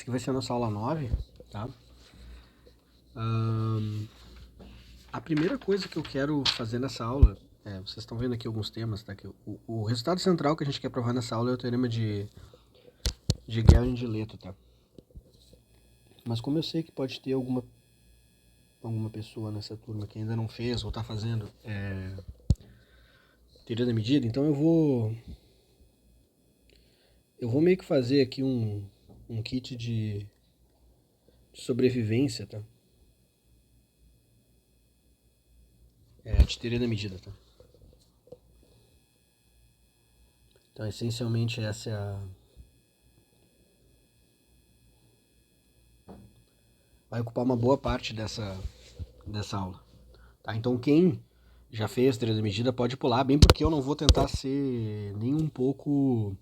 Essa aqui vai ser a nossa aula 9, tá? A primeira coisa que eu quero fazer nessa aula, vocês estão vendo aqui alguns temas, tá? Que o resultado central que a gente quer provar nessa aula é o teorema de Guerin de Leto, tá? Mas como eu sei que pode ter alguma pessoa nessa turma que ainda não fez ou tá fazendo teoria da medida, então eu vou meio que fazer aqui um kit de sobrevivência, tá? De teoria da medida, tá? Então, essencialmente, essa é vai ocupar uma boa parte dessa aula, tá? Então, quem já fez teoria da medida pode pular, bem porque eu não vou tentar ser nem um pouco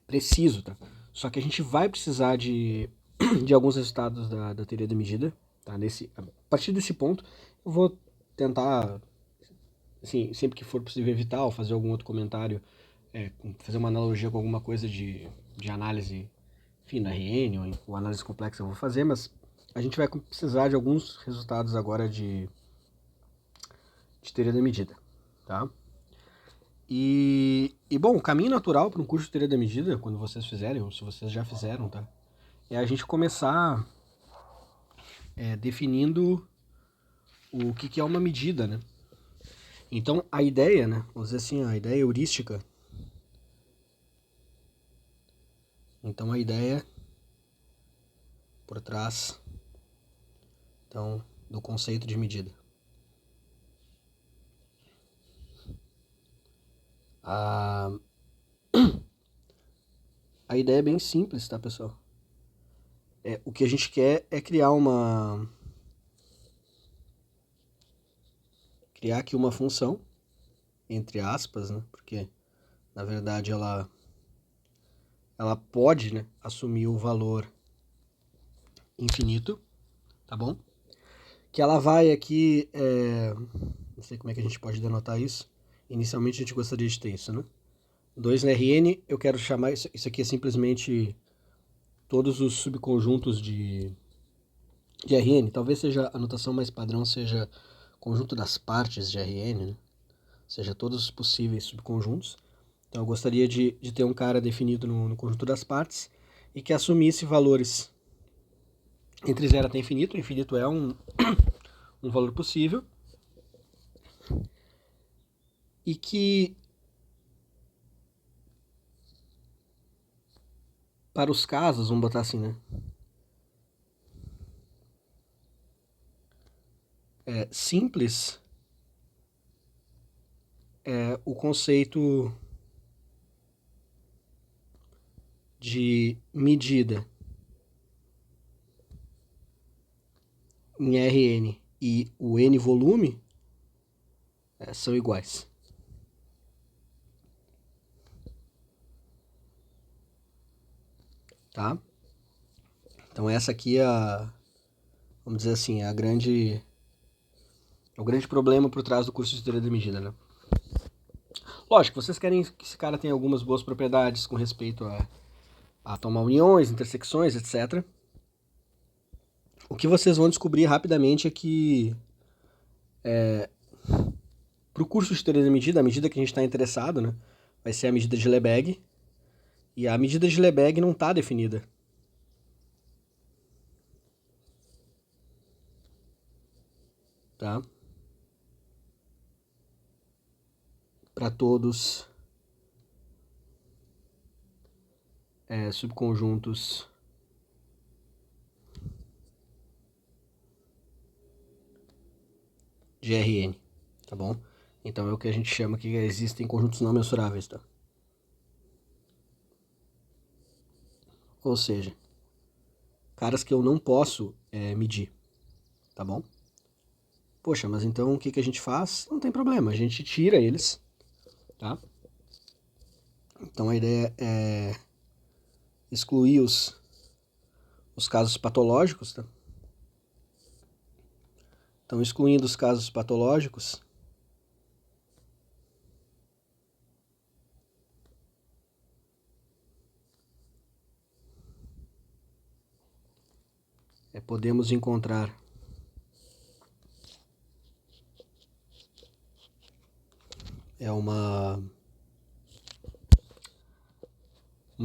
preciso, tá? Só que a gente vai precisar de alguns resultados da teoria da medida, tá? A partir desse ponto, eu vou tentar, assim, sempre que for possível evitar ou fazer algum outro comentário, fazer uma analogia com alguma coisa de análise, enfim, na RN ou análise complexa eu vou fazer, mas a gente vai precisar de alguns resultados agora de teoria da medida, tá? Bom, o caminho natural para um curso de teoria da medida, quando vocês fizerem, ou se vocês já fizeram, tá? É a gente começar definindo o que é uma medida, né? Então, a ideia, né? Vamos dizer assim, a ideia heurística. Então, a ideia por trás, então, do conceito de medida. A ideia é bem simples, tá, pessoal? O que a gente quer é criar aqui uma função, entre aspas, né? Porque, na verdade, ela pode, né, assumir o valor infinito, tá bom? Que ela vai aqui, não sei como é que a gente pode denotar isso. Inicialmente a gente gostaria de ter isso, né? 2 na Rn, eu quero chamar isso aqui é simplesmente todos os subconjuntos de Rn. Talvez seja a notação mais padrão, seja conjunto das partes de Rn, né? Seja todos os possíveis subconjuntos. Então eu gostaria de ter um cara definido no conjunto das partes e que assumisse valores entre 0 até infinito. O infinito é um valor possível. E que para os casos, vamos botar assim, né? Simples o conceito de medida em Rn e o n volume são iguais. Tá? Então essa aqui é vamos dizer assim, é o grande problema por trás do curso de teoria da medida, né? Lógico, vocês querem que esse cara tenha algumas boas propriedades com respeito a tomar uniões, intersecções, etc. O que vocês vão descobrir rapidamente é que para o curso de teoria da medida, a medida que a gente está interessado, né, vai ser a medida de Lebesgue, e a medida de Lebesgue não está definida. Tá? Para todos subconjuntos de Rn, tá bom? Então é o que a gente chama que existem conjuntos não mensuráveis, tá? Ou seja, caras que eu não posso medir, tá bom? Poxa, mas então o que a gente faz? Não tem problema, a gente tira eles, tá? Então a ideia é excluir os casos patológicos, tá? Então, excluindo os casos patológicos, podemos encontrar uma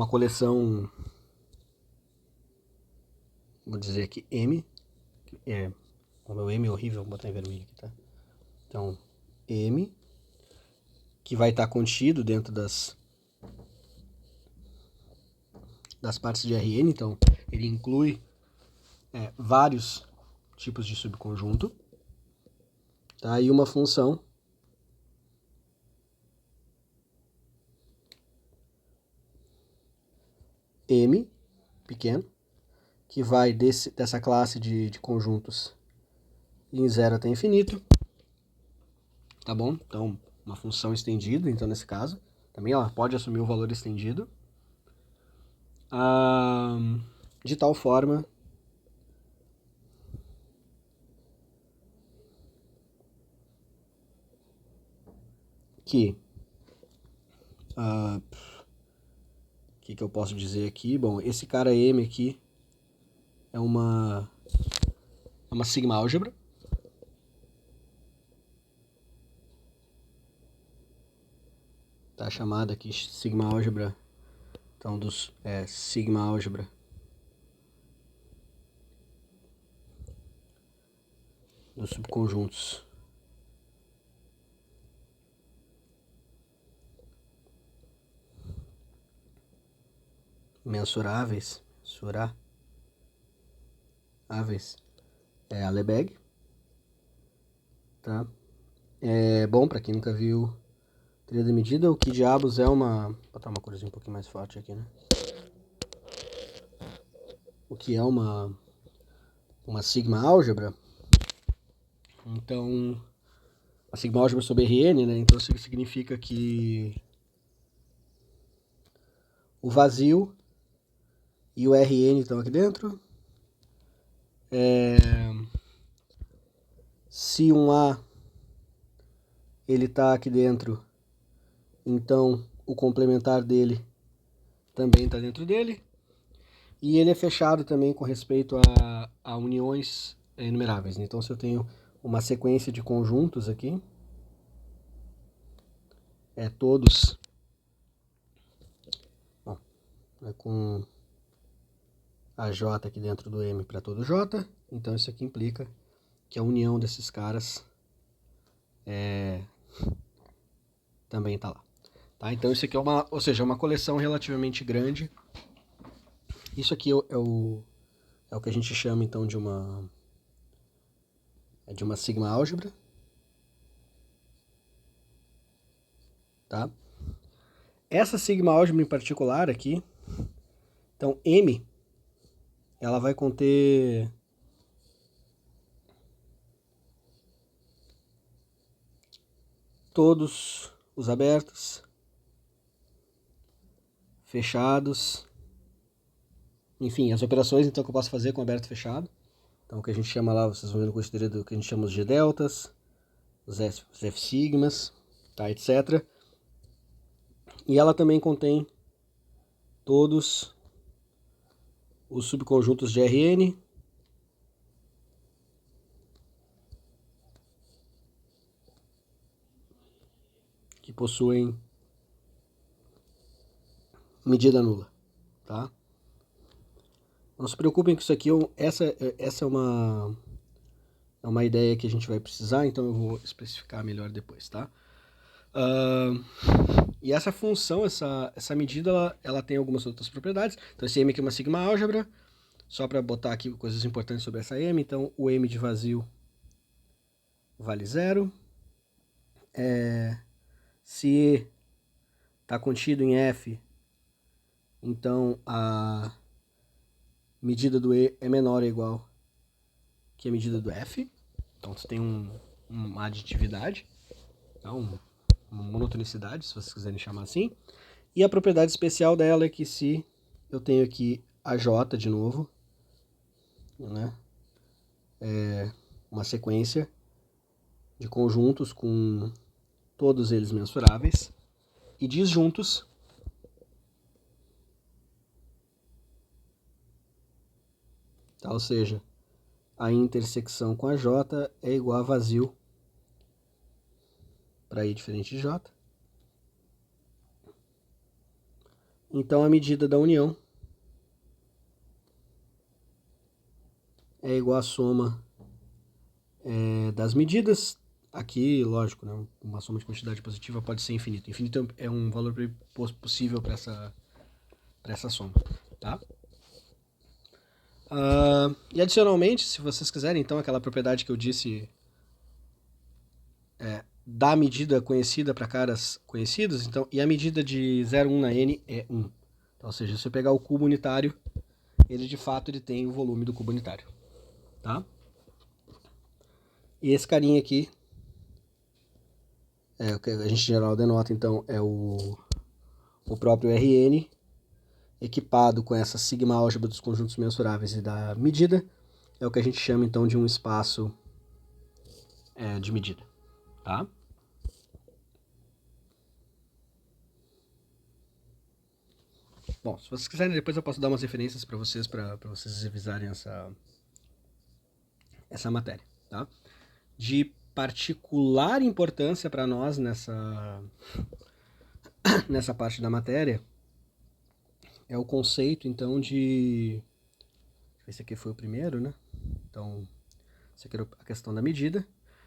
coleção, vou dizer aqui M, o meu M é horrível, vou botar em vermelho aqui, tá? Então, M, que vai estar contido dentro das partes de Rn, então ele inclui vários tipos de subconjunto, tá? E uma função M pequeno, que vai dessa classe de conjuntos em 0 até infinito, tá bom? Então, uma função estendida, então nesse caso, também ela pode assumir o valor estendido, de tal forma que que eu posso dizer aqui? Bom, esse cara M aqui é uma sigma álgebra. Tá chamada aqui sigma álgebra. Então, sigma álgebra dos subconjuntos mensuráveis, a Lebesgue, tá? Bom, para quem nunca viu teoria da medida, o que diabos é vou botar uma corzinha um pouquinho mais forte aqui, né? O que é uma sigma álgebra? Então, a sigma álgebra sobre Rn, né? Então isso significa que o vazio e o Rn estão aqui dentro. Se um A ele está aqui dentro, então o complementar dele também está dentro dele. E ele é fechado também com respeito a uniões enumeráveis. Então, se eu tenho uma sequência de conjuntos aqui, todos com a J aqui dentro do M para todo J, então isso aqui implica que a união desses caras também está lá. Tá? Então isso aqui é uma coleção relativamente grande. Isso aqui é o que a gente chama então de uma sigma álgebra. Tá? Essa sigma álgebra em particular aqui, então M, ela vai conter todos os abertos, fechados, enfim, as operações então que eu posso fazer com aberto e fechado. Então o que a gente chama lá, vocês vão ver no curso de teoria do que a gente chama os G deltas, os F sigmas, tá, etc. E ela também contém todos os subconjuntos de Rn que possuem medida nula, tá? Não se preocupem que isso aqui, essa é uma ideia que a gente vai precisar, então eu vou especificar melhor depois, tá? E essa função, essa medida, ela tem algumas outras propriedades. Então esse M aqui é uma sigma álgebra, só para botar aqui coisas importantes sobre essa M. Então o M de vazio vale 0. Se E está contido em F, então a medida do E é menor ou igual que a medida do F. Então você tem uma aditividade, então, uma monotonicidade, se vocês quiserem chamar assim. E a propriedade especial dela é que se eu tenho aqui a J de novo, né, uma sequência de conjuntos com todos eles mensuráveis e disjuntos, tá? Ou seja, a intersecção com a J é igual a vazio para I diferente de J. Então a medida da união é igual à soma das medidas. Aqui, lógico, né, uma soma de quantidade positiva pode ser infinito. Infinito é um valor possível para essa soma, tá? E adicionalmente, se vocês quiserem, então, aquela propriedade que eu disse da medida conhecida para caras conhecidos, então, e a medida de 0,1 na n é 1. Então, ou seja, se eu pegar o cubo unitário, ele de fato ele tem o volume do cubo unitário, tá? E esse carinha aqui, o que a gente em geral denota, então, é o próprio Rn, equipado com essa sigma álgebra dos conjuntos mensuráveis e da medida, é o que a gente chama, então, de um espaço de medida, tá? Bom, se vocês quiserem, depois eu posso dar umas referências para vocês revisarem essa matéria, tá? De particular importância para nós nessa parte da matéria é o conceito, então, de... Esse aqui foi o primeiro, né? Então, essa aqui era a questão da medida.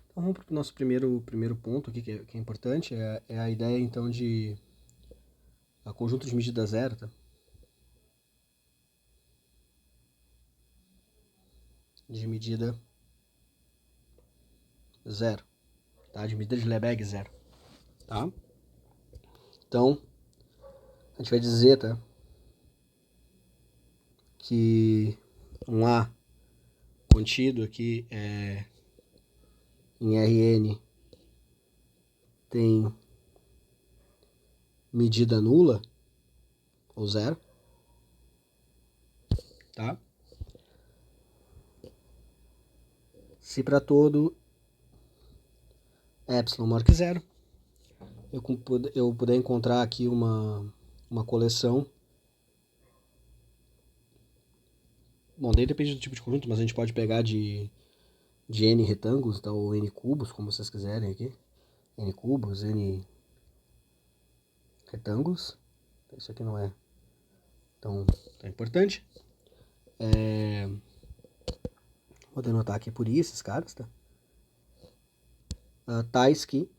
Então, vamos para o nosso primeiro ponto aqui, que é importante, é a ideia, então, de a conjunto de medida zero, tá? De medida zero, tá? De medida de Lebesgue zero, tá? Então, a gente vai dizer, tá? Que um A contido aqui em Rn tem medida nula, ou zero, tá? Se para todo epsilon maior que zero, eu puder encontrar aqui uma coleção. Bom, daí depende do tipo de conjunto, mas a gente pode pegar de n retângulos, então, ou n cubos, como vocês quiserem aqui. N cubos, n retângulos. Isso aqui não é tão importante. Vou denotar aqui por I esses caras, tá? Tais que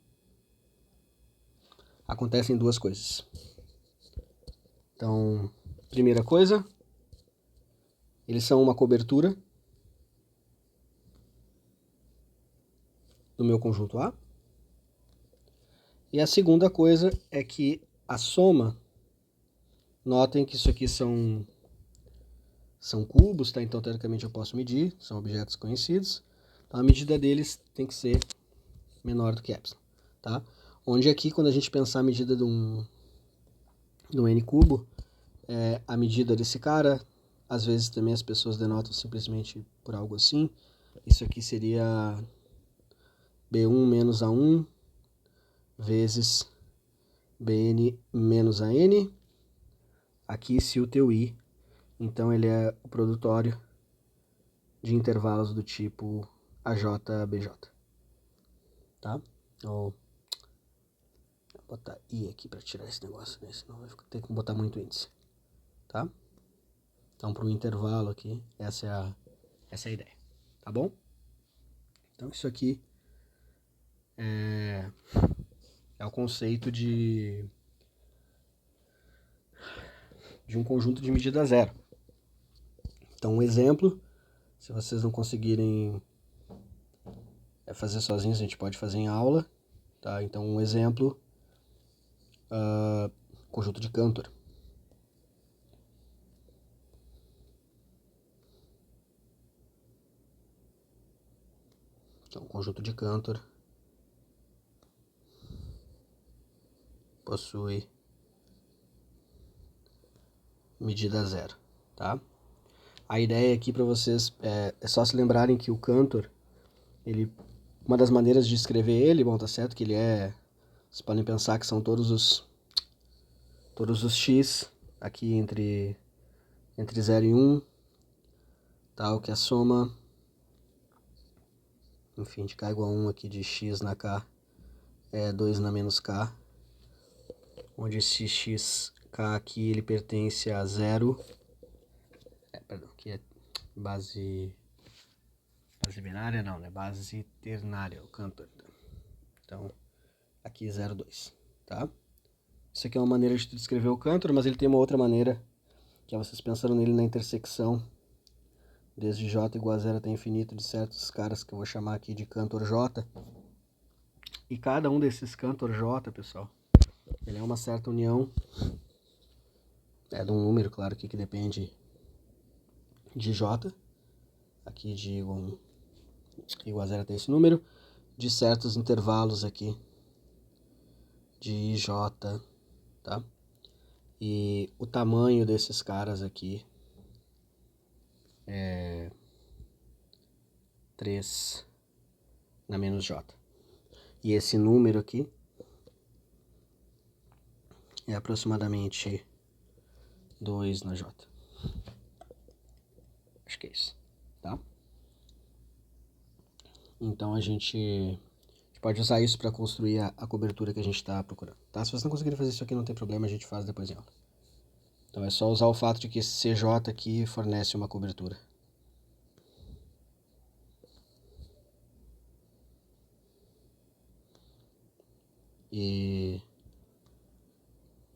acontecem duas coisas. Então, primeira coisa, eles são uma cobertura do meu conjunto A. E a segunda coisa é que a soma, notem que isso aqui são cubos, tá? Então, teoricamente, eu posso medir, são objetos conhecidos. Então, a medida deles tem que ser menor do que epsilon, tá? Onde aqui, quando a gente pensar a medida de um n cubo, a medida desse cara, às vezes também as pessoas denotam simplesmente por algo assim. Isso aqui seria B1 menos A1 vezes Bn menos An. Aqui, se o teu I, então ele é o produtório de intervalos do tipo AJBJ, tá? Vou botar I aqui para tirar esse negócio, né? Senão vai ter que botar muito índice, tá? Então, para o intervalo aqui, essa é a ideia, tá bom? Então, isso aqui é o conceito de um conjunto de medida zero. Então, um exemplo, se vocês não conseguirem fazer sozinhos, a gente pode fazer em aula, tá? Então, um exemplo, conjunto de Cantor. Então, o conjunto de Cantor possui medida zero, tá? A ideia aqui para vocês é só se lembrarem que o Cantor, uma das maneiras de escrever ele, bom, tá certo que ele vocês podem pensar que são todos os x aqui entre 0 e 1, tal, que a soma enfim, de k igual a 1 aqui de x na k é 2 na menos k, onde esse xk aqui ele pertence a 0, perdão, aqui é base binária não, né? Base ternária, o Cantor. Então, aqui 0, 2, tá? Isso aqui é uma maneira de descrever o Cantor, mas ele tem uma outra maneira, que é vocês pensando nele na intersecção, desde j igual a 0 até infinito, de certos caras que eu vou chamar aqui de Cantor J. E cada um desses Cantor J, pessoal, ele é uma certa união, de um número, claro, que depende de j, aqui de igual a 0 até esse número, de certos intervalos aqui de ij, tá? E o tamanho desses caras aqui é 3 na menos j. E esse número aqui é aproximadamente 2 na j. Acho que é isso, tá? Então a gente pode usar isso para construir a cobertura que a gente está procurando, tá? Se vocês não conseguirem fazer isso aqui, não tem problema, a gente faz depois em aula. Então é só usar o fato de que esse CJ aqui fornece uma cobertura. E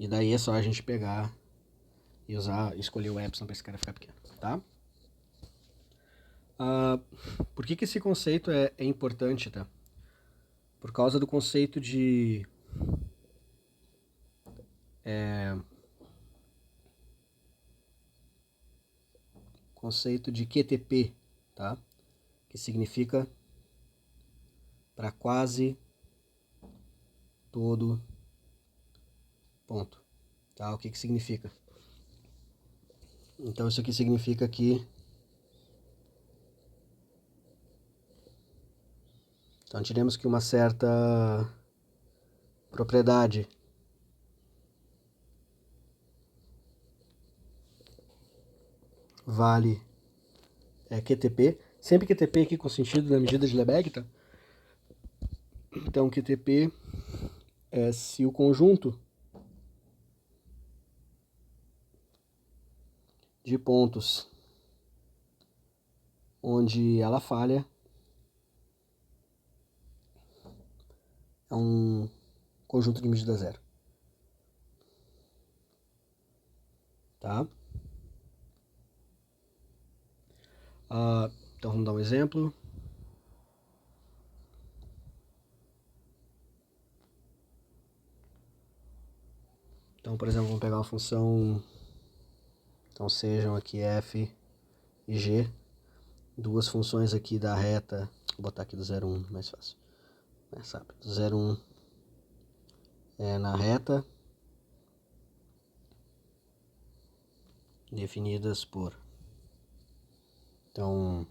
daí é só a gente pegar e escolher o epsilon para esse cara ficar pequeno, tá? Por que esse conceito é importante, tá? Por causa do conceito de QTP, tá? Que significa para quase todo ponto, tá? O que significa? Então isso aqui significa que então tiremos que uma certa propriedade vale QTP, sempre QTP aqui com sentido da medida de Lebesgue, tá? Então QTP é se o conjunto de pontos onde ela falha é um conjunto de medida zero, tá? Então vamos dar um exemplo. Então, por exemplo, vamos pegar uma função, então sejam aqui f e g, duas funções aqui da reta, vou botar aqui do 0, 1, mais fácil, mais rápido, 0, 1 é na reta, definidas por, então,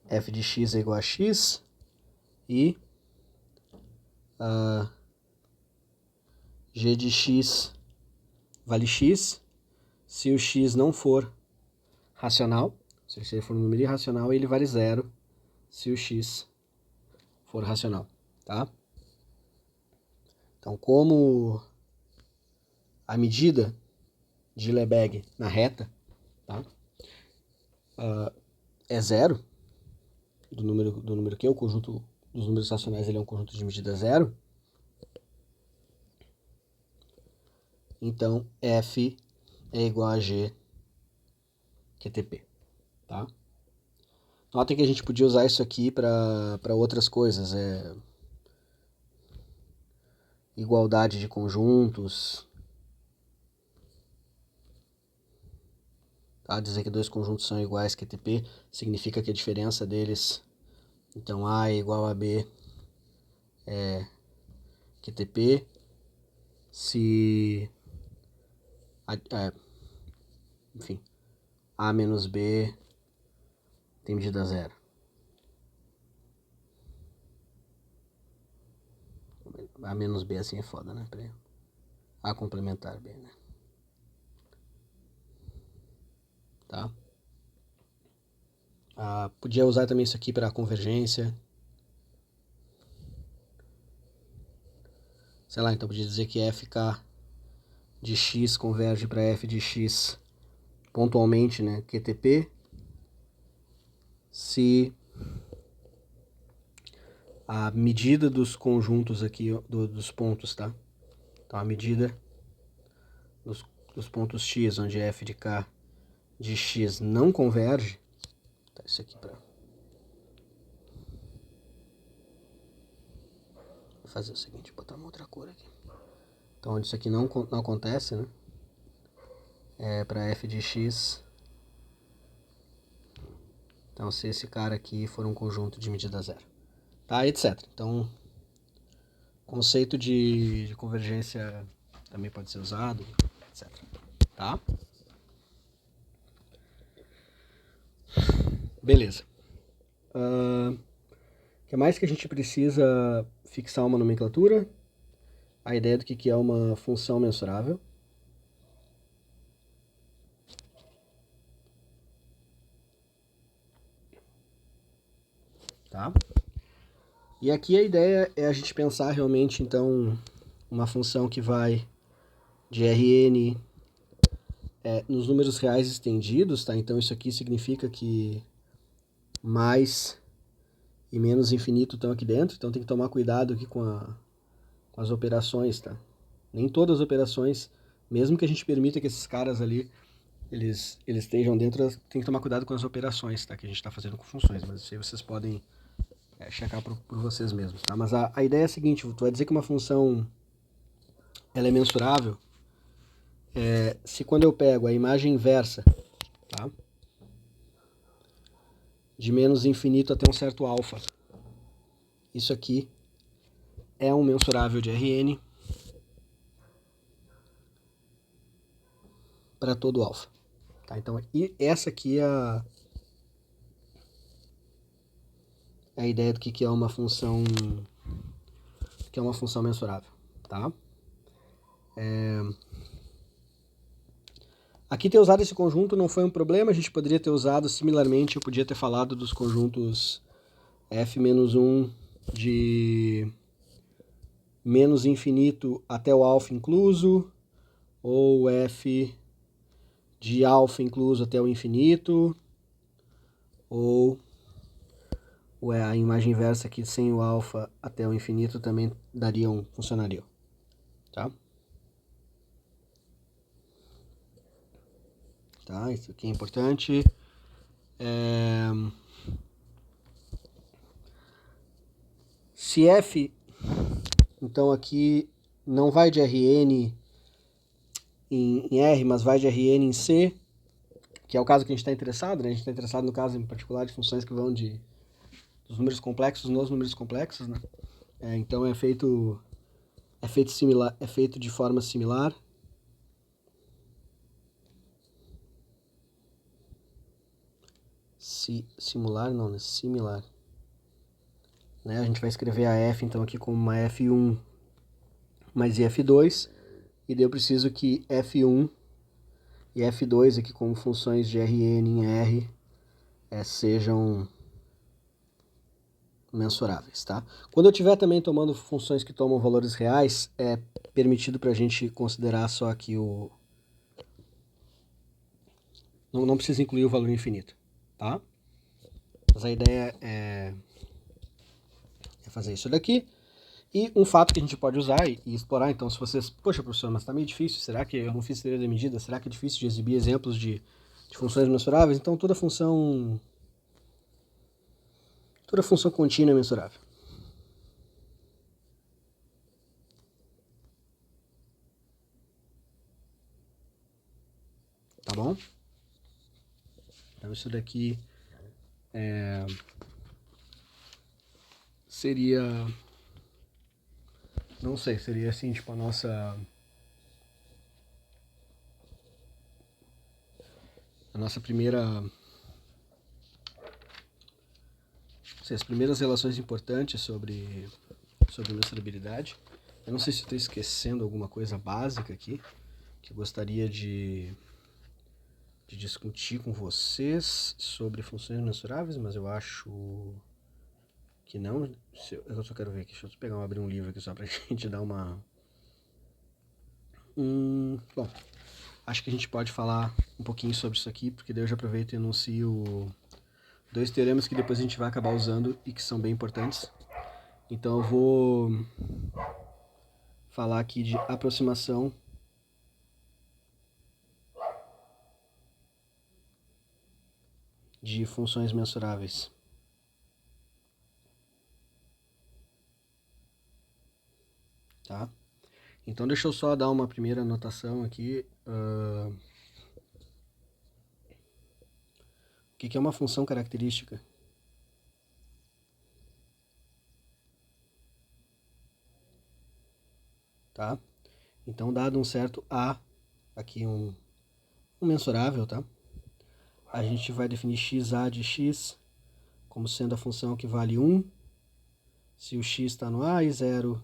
f de x é igual a x e g de x vale x se o x não for racional, se ele for um número irracional, ele vale 0 se o x for racional, tá? Então, como a medida de Lebesgue na reta, tá? É 0, do número Q, o conjunto dos números racionais ele é um conjunto de medida 0, então f é igual a g QTP, tá? Notem que a gente podia usar isso aqui para outras coisas, igualdade de conjuntos, tá? Dizer que dois conjuntos são iguais QTP significa que a diferença deles, então A é igual a B é QTP, se enfim, A menos B tem medida 0. A menos B assim é foda, né? Peraí. A complementar B, né? Tá? Podia usar também isso aqui para convergência. Sei lá, então podia dizer que FK de x converge para f de x pontualmente, né, QTP, se a medida dos conjuntos aqui, dos pontos, tá? Então a medida dos pontos x, onde f de k de x não converge, tá, isso aqui para fazer o seguinte, botar uma outra cor aqui. Então onde isso aqui não acontece, né? É para f de x. Então se esse cara aqui for um conjunto de medida zero, tá, etc. Então conceito de convergência também pode ser usado, etc. Tá? Beleza. O que mais que a gente precisa fixar uma nomenclatura? A ideia do que é uma função mensurável. Tá? E aqui a ideia é a gente pensar realmente, então, uma função que vai de Rn nos números reais estendidos, tá? Então isso aqui significa que mais e menos infinito estão aqui dentro, então tem que tomar cuidado aqui com as operações, tá? Nem todas as operações, mesmo que a gente permita que esses caras ali eles estejam dentro, tem que tomar cuidado com as operações, tá? Que a gente está fazendo com funções, mas isso aí vocês podem checar por vocês mesmos, tá? Mas a ideia é a seguinte, tu vai dizer que uma função ela é mensurável se quando eu pego a imagem inversa, tá? De menos infinito até um certo alfa, isso aqui é um mensurável de Rn para todo alfa. Tá? Então, e essa aqui é a ideia do que é uma função mensurável. Tá? Aqui ter usado esse conjunto não foi um problema, a gente poderia ter usado similarmente, eu podia ter falado dos conjuntos f-1 de menos infinito até o alfa incluso, ou f de alfa incluso até o infinito, ou a imagem inversa aqui sem o alfa até o infinito também funcionaria. Tá? Tá, isso aqui é importante. Se f, então aqui não vai de Rn em R, mas vai de Rn em C, que é o caso que a gente está interessado, né? A gente está interessado no caso em particular de funções que vão dos números complexos nos números complexos, né? Então é feito de forma similar. Similar, né? A gente vai escrever a f então aqui como uma f1 mais f2, e daí eu preciso que f1 e f2 aqui como funções de Rn em R sejam mensuráveis, tá? Quando eu estiver também tomando funções que tomam valores reais, é permitido para a gente considerar só aqui não precisa incluir o valor infinito, tá? Mas a ideia é fazer isso daqui. E um fato que a gente pode usar e explorar, então, se vocês... Poxa, professor, mas tá meio difícil, será que eu não fiz teoria da medida? Será que é difícil de exibir exemplos de funções mensuráveis? Então, toda função contínua é mensurável. Tá bom? Então, isso daqui seria... Não sei, seria assim, tipo, a nossa primeira... as primeiras relações importantes sobre mensurabilidade. Eu não sei se estou esquecendo alguma coisa básica aqui, que eu gostaria de de discutir com vocês sobre funções mensuráveis, mas eu acho que não. Eu só quero ver aqui, deixa eu abrir um livro aqui só pra gente dar uma... Bom, acho que a gente pode falar um pouquinho sobre isso aqui, porque daí eu já aproveito e anuncio 2 teoremas que depois a gente vai acabar usando e que são bem importantes. Então eu vou falar aqui de aproximação de funções mensuráveis. Tá? Então deixa eu só dar uma primeira anotação aqui. O que é uma função característica? Tá? Então, dado um certo A, aqui um mensurável, tá? A gente vai definir xa de x como sendo a função que vale 1 se o x está no A e 0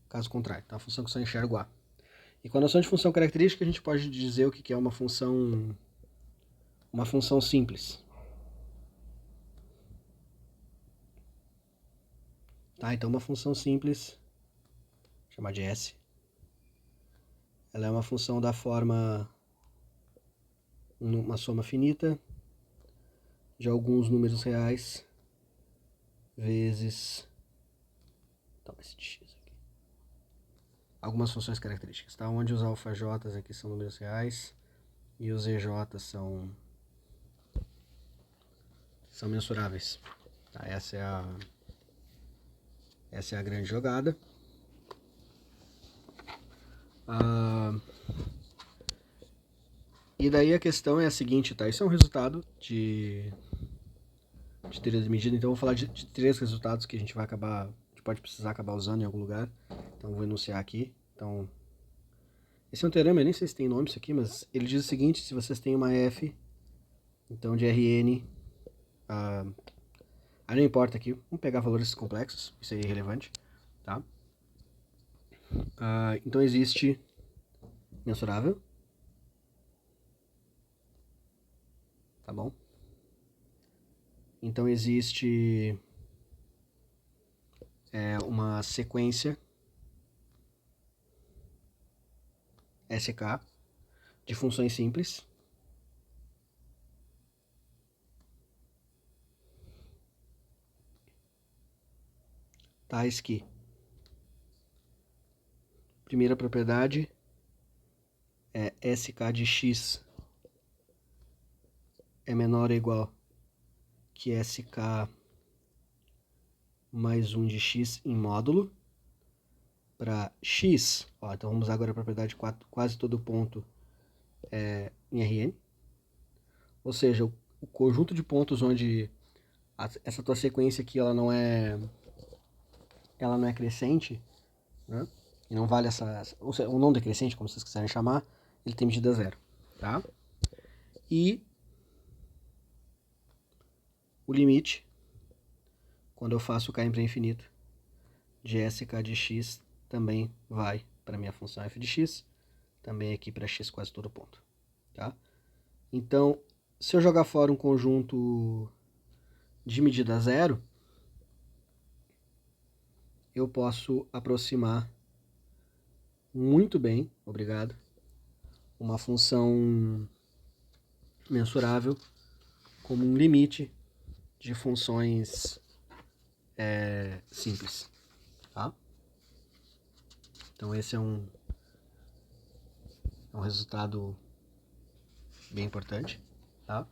caso contrário. Então, a função que só enxerga o A. E com a noção de função característica, a gente pode dizer o que é uma função simples. Tá? Então, uma função simples, chamar de S, ela é uma função da forma uma soma finita de alguns números reais vezes esse de x aqui. Algumas funções características, tá? Onde os alfaj's aqui são números reais e os EJ's são mensuráveis. Tá? Essa é a grande jogada. E daí a questão é a seguinte, tá? Isso é um resultado de teoria de medida, então eu vou falar de 3 resultados que a gente pode precisar acabar usando em algum lugar. Então eu vou enunciar aqui. Então, esse é um teorema, eu nem sei se tem nome isso aqui, mas ele diz o seguinte: se vocês têm uma F, então de Rn, aí não importa aqui, vamos pegar valores complexos, isso aí é irrelevante, tá? Então existe mensurável, tá bom? Então existe uma sequência SK de funções simples, tais que, primeira propriedade é SK de x é menor ou igual que SK mais 1 de x em módulo. Para x, ó, então vamos usar agora a propriedade quase todo ponto em Rn. Ou seja, o conjunto de pontos onde essa tua sequência aqui ela não é crescente, né? E não vale ou seja, ou não decrescente, como vocês quiserem chamar, ele tem medida 0, tá? E o limite, quando eu faço K para infinito, de SK de x também vai para minha função f de x, também aqui para x quase todo ponto, tá? Então, se eu jogar fora um conjunto de medida 0, eu posso aproximar muito bem, obrigado, uma função mensurável como um limite de funções simples, tá? Então esse é um resultado bem importante, tá?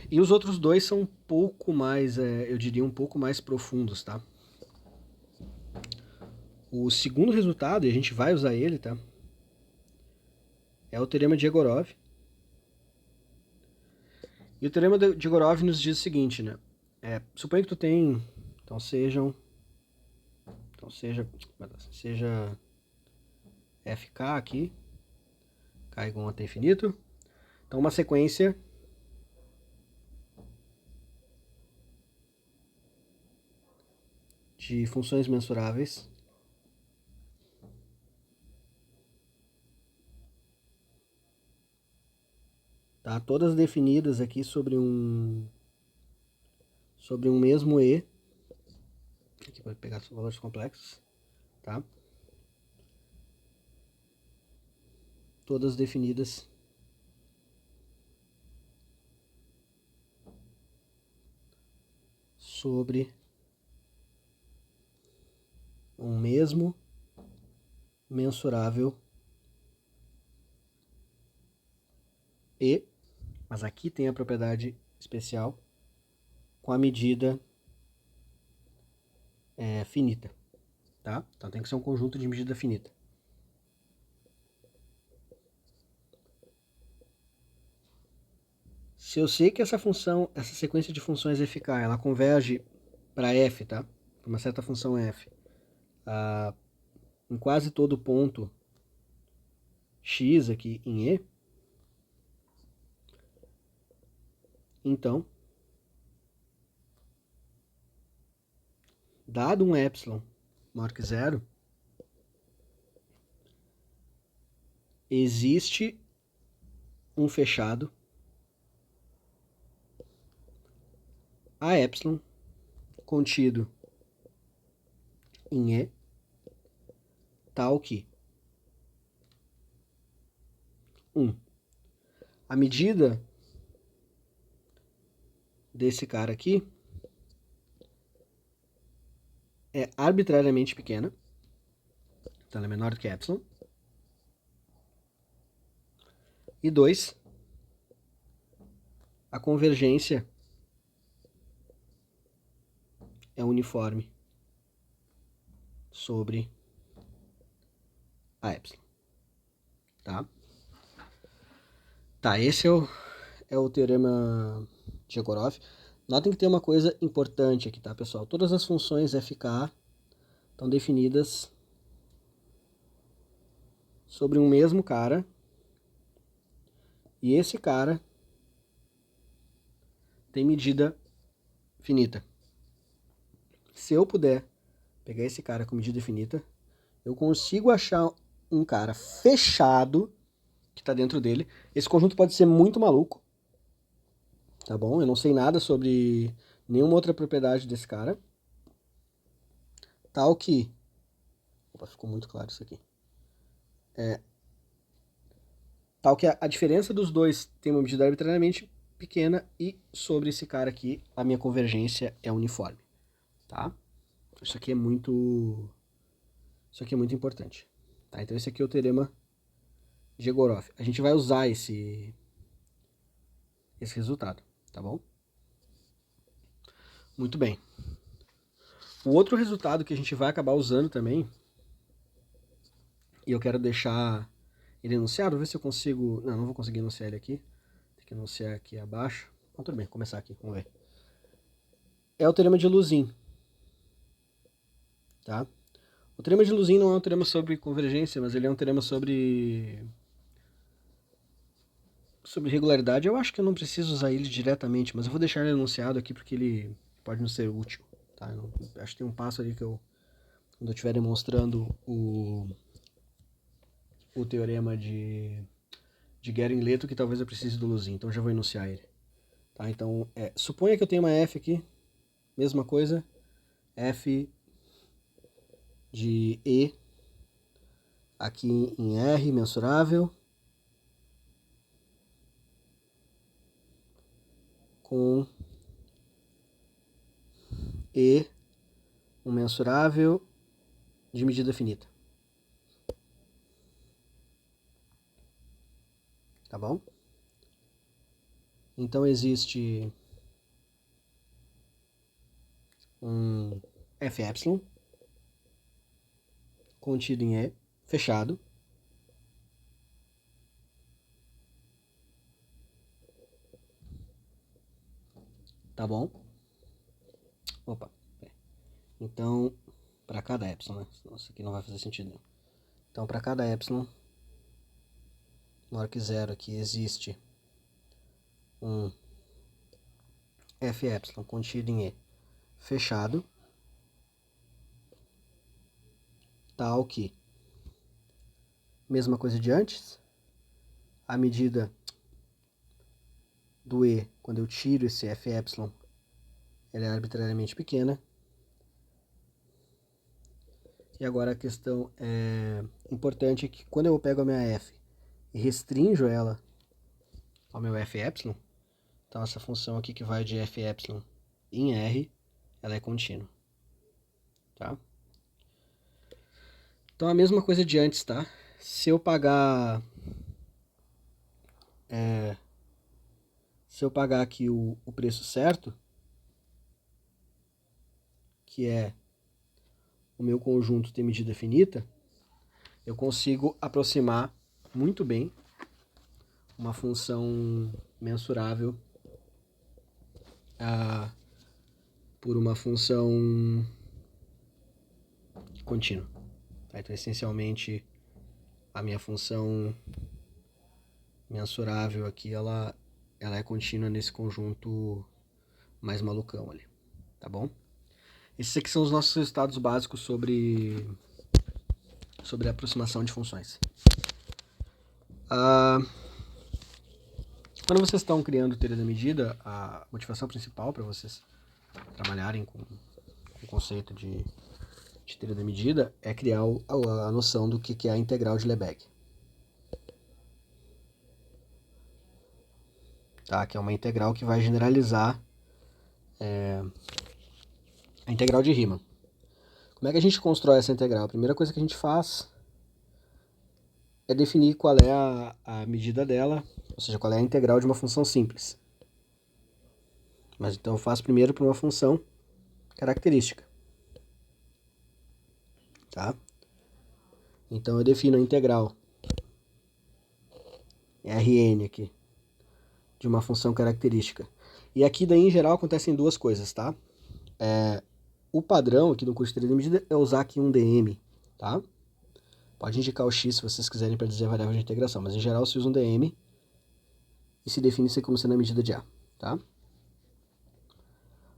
E os outros dois são um pouco mais, eu diria, um pouco mais profundos, tá? O segundo resultado, e a gente vai usar ele, tá? É o teorema de Egorov. E o teorema de Egorov nos diz o seguinte, né? Suponha que tu tem, seja FK aqui, K igual até infinito. Então uma sequência de funções mensuráveis tá? Todas definidas aqui sobre um mesmo E. Aqui pode pegar os valores complexos, tá? Todas definidas sobre um mesmo mensurável E, mas aqui tem a propriedade especial com a medida finita, tá? Então tem que ser um conjunto de medida finita. Se eu sei que essa sequência de funções FK, ela converge para f, tá? Para uma certa função f, em quase todo ponto x aqui em E, então, dado um epsilon maior que zero, existe um fechado a epsilon contido em E, tal que 1. A medida desse cara aqui é arbitrariamente pequena, então ela é menor do que epsilon. E 2, a convergência é uniforme sobre a epsilon, tá? Tá, esse é o teorema de Egorov. Notem que tem uma coisa importante aqui, tá, pessoal? Todas as funções FK estão definidas sobre um mesmo cara, e esse cara tem medida finita. Se eu puder pegar esse cara com medida finita, eu consigo achar um cara fechado que está dentro dele. Esse conjunto pode ser muito maluco, tá bom? Eu não sei nada sobre nenhuma outra propriedade desse cara. Tal que... Opa, ficou muito claro isso aqui. Tal que a diferença dos dois tem uma medida arbitrariamente pequena e sobre esse cara aqui a minha convergência é uniforme, tá? Isso aqui é muito importante, tá? Então esse aqui é o teorema de Egorov. A gente vai usar esse resultado, tá bom? Muito bem. O outro resultado que a gente vai acabar usando também, e eu quero deixar ele enunciado, vou ver se eu consigo... Não vou conseguir enunciar ele aqui. Tem que enunciar aqui abaixo. Então, tudo bem, vou começar aqui, vamos ver. É o teorema de Luzin, tá? O teorema de Luzin não é um teorema sobre convergência, mas ele é um teorema sobre regularidade. Eu acho que eu não preciso usar ele diretamente, mas eu vou deixar ele enunciado aqui porque ele pode nos ser útil, tá? Acho que tem um passo ali que quando eu estiver demonstrando o teorema de Guerin-Leto, que talvez eu precise do Luzin, então já vou enunciar ele. Tá? Então, suponha que eu tenho uma f aqui, mesma coisa, f de E aqui em R mensurável, com E, um mensurável de medida finita. Tá bom? Então existe um F epsilon contido em E, fechado. Tá bom? Opa. Então, para cada epsilon, né? Isso aqui não vai fazer sentido nenhum. Então, para cada epsilon maior que zero aqui existe um F epsilon contido em E fechado, tal que, mesma coisa de antes, a medida do E, quando eu tiro esse Fy, ela é arbitrariamente pequena. E agora a questão importante é que quando eu pego a minha F e restringo ela ao meu Fy, então essa função aqui que vai de Fy em R, ela é contínua. Tá? Então a mesma coisa de antes, tá? Se eu pagar aqui o preço certo, que é o meu conjunto ter medida finita, eu consigo aproximar muito bem uma função mensurável por uma função contínua. Tá? Então, essencialmente, a minha função mensurável aqui, ela é contínua nesse conjunto mais malucão ali, tá bom? Esses aqui são os nossos resultados básicos sobre a aproximação de funções. Quando vocês estão criando teoria da medida, a motivação principal para vocês trabalharem com o conceito de teoria da medida é criar a noção do que é a integral de Lebesgue. Tá? Que é uma integral que vai generalizar a integral de Riemann. Como é que a gente constrói essa integral? A primeira coisa que a gente faz é definir qual é a medida dela, ou seja, qual é a integral de uma função simples. Mas então eu faço primeiro para uma função característica. Tá? Então eu defino a integral Rn aqui, de uma função característica. E aqui daí em geral acontecem duas coisas, tá? O padrão aqui no curso de teoria da medida é usar aqui um dm, tá? Pode indicar o x se vocês quiserem para dizer a variável de integração, mas em geral se usa um dm e se define isso como sendo a medida de A, tá?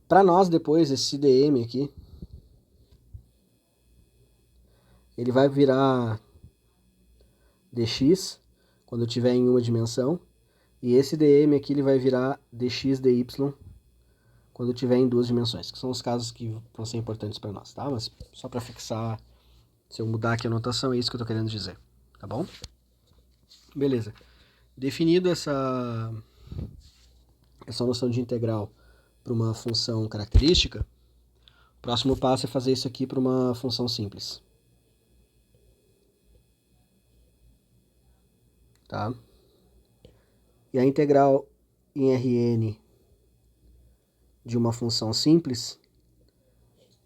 Para nós depois, esse dm aqui, ele vai virar dx quando eu tiver em uma dimensão, e esse dm aqui ele vai virar dx dy quando eu tiver em duas dimensões, que são os casos que vão ser importantes para nós, tá? Mas só para fixar, se eu mudar aqui a notação, é isso que eu estou querendo dizer, tá bom? Beleza. Definido essa noção de integral para uma função característica, o próximo passo é fazer isso aqui para uma função simples. Tá? E a integral em Rn de uma função simples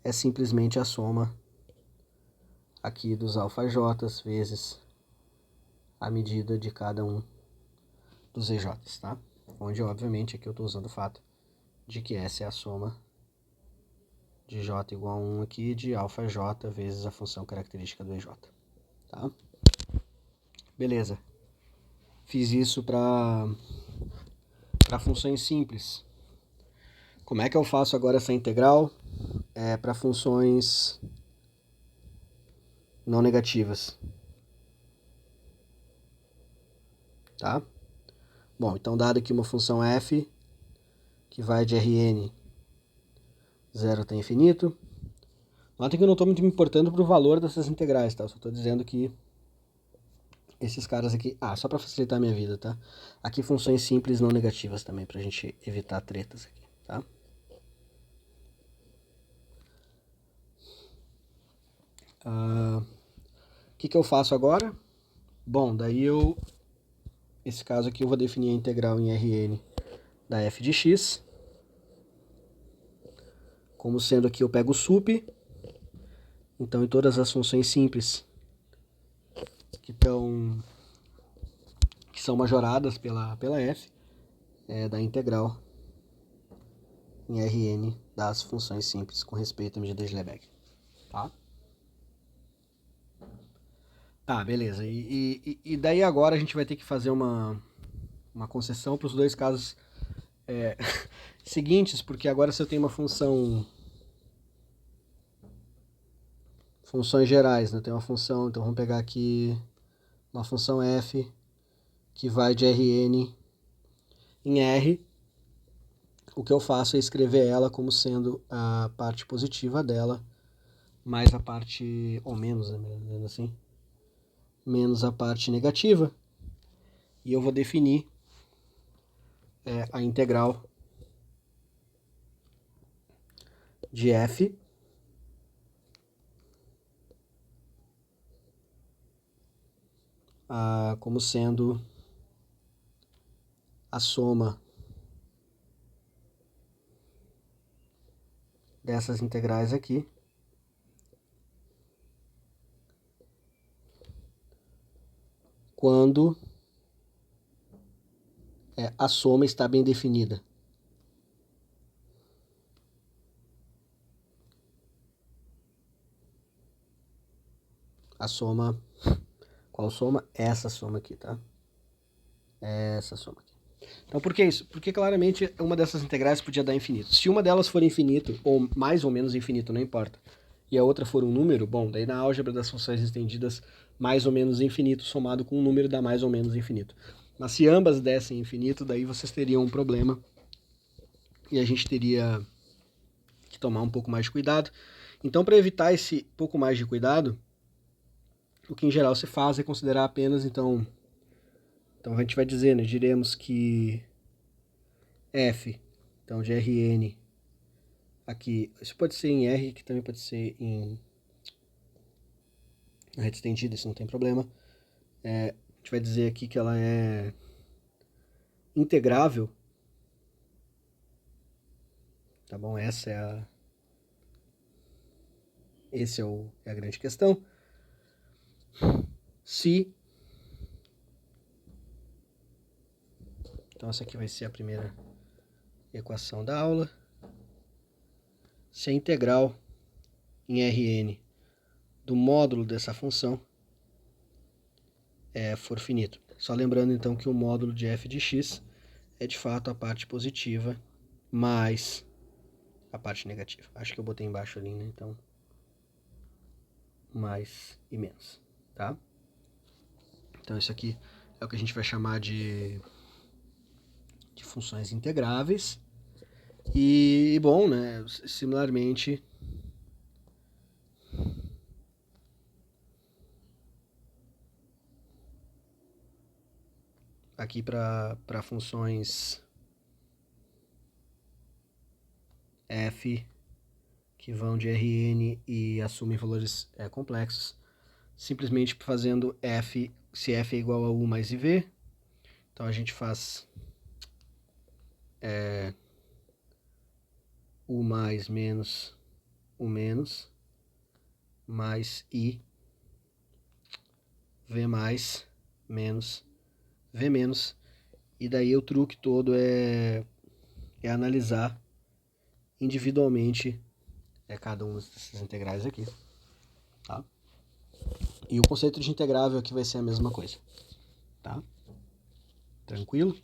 é simplesmente a soma aqui dos αj vezes a medida de cada um dos EJs, tá? Onde, obviamente, aqui eu estou usando o fato de que essa é a soma de j igual a 1 aqui de αj vezes a função característica do EJ, tá? Beleza. Fiz isso para funções simples. Como é que eu faço agora essa integral para funções não negativas? Tá? Bom, então dado aqui uma função f que vai de Rn 0 até infinito. Notem que eu não estou muito me importando para o valor dessas integrais, tá? Eu só estou dizendo que esses caras aqui... só para facilitar a minha vida, tá? Aqui funções simples não negativas também, para a gente evitar tretas aqui, tá? O que eu faço agora? Bom, daí esse caso aqui eu vou definir a integral em Rn da f de x. Como sendo aqui eu pego o sup. Então em todas as funções simples que são majoradas pela f, da integral em Rn das funções simples com respeito à medida de Lebesgue. Tá? Tá, beleza. E daí agora a gente vai ter que fazer uma concessão para os dois casos seguintes, porque agora se eu tenho uma funções gerais, né? Eu tenho uma função, então vamos pegar aqui uma função f que vai de Rn em R, o que eu faço é escrever ela como sendo a parte positiva dela, mais a parte, ou menos, né, assim, menos a parte negativa, e eu vou definir a integral de f como sendo a soma dessas integrais aqui quando a soma está bem definida. A soma, qual soma? Essa soma aqui, tá? Essa soma aqui. Então, por que isso? Porque claramente uma dessas integrais podia dar infinito. Se uma delas for infinito, ou mais ou menos infinito, não importa, e a outra for um número, bom, daí na álgebra das funções estendidas, mais ou menos infinito somado com um número dá mais ou menos infinito. Mas se ambas dessem infinito, daí vocês teriam um problema e a gente teria que tomar um pouco mais de cuidado. Então, para evitar esse pouco mais de cuidado, o que em geral se faz é considerar apenas, então a gente vai dizer, né, diremos que f, então de Rn, aqui, isso pode ser em R, que também pode ser em rede estendida, isso não tem problema. A gente vai dizer aqui que ela é integrável, tá bom? Essa é a grande questão. Se, então essa aqui vai ser a primeira equação da aula. Se a integral em Rn do módulo dessa função for finito. Só lembrando então que o módulo de f de x é de fato a parte positiva mais a parte negativa. Acho que eu botei embaixo ali, né? Então, mais e menos, tá? Então isso aqui é o que a gente vai chamar de funções integráveis. E, bom, né, similarmente, aqui para funções f que vão de Rn e assumem valores complexos, simplesmente fazendo f, se f é igual a u mais iv, então a gente faz u mais menos u menos mais i v mais menos v menos, e daí o truque todo é analisar individualmente cada um desses integrais aqui, tá? E o conceito de integrável aqui vai ser a mesma coisa, tá? Tranquilo?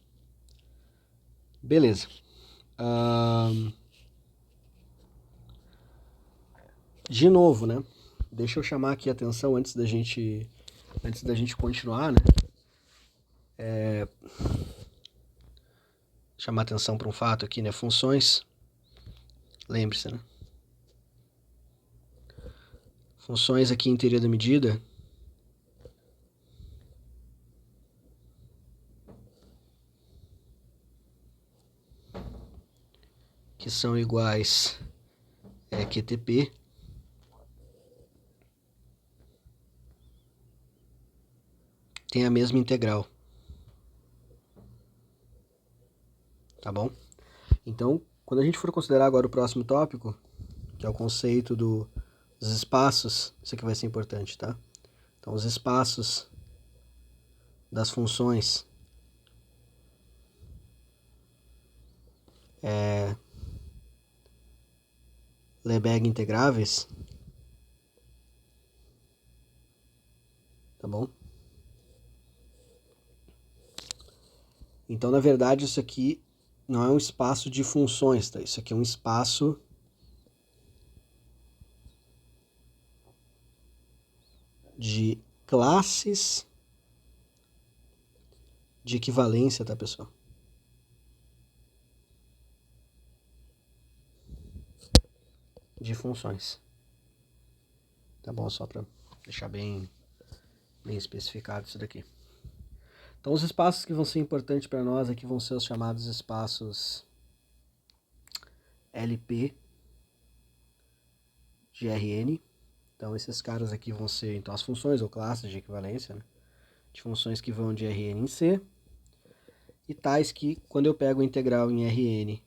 Beleza. De novo, né? Deixa eu chamar aqui a atenção antes da gente continuar, né? Chamar atenção para um fato aqui, né? Funções. Lembre-se, né? Funções aqui em teoria da medida que são iguais QTP tem a mesma integral. Tá bom? Então, quando a gente for considerar agora o próximo tópico, que é o conceito dos espaços, isso aqui vai ser importante, tá? Então, os espaços das funções Lebesgue integráveis, tá bom? Então, na verdade, isso aqui não é um espaço de funções, tá? Isso aqui é um espaço de classes de equivalência, tá, pessoal? funções. Tá bom? Só para deixar bem especificado isso daqui. Então, os espaços que vão ser importantes para nós aqui vão ser os chamados espaços LP de Rn. Então, esses caras aqui vão ser então, as funções ou classes de equivalência, né? De funções que vão de Rn em C, e tais que, quando eu pego a integral em Rn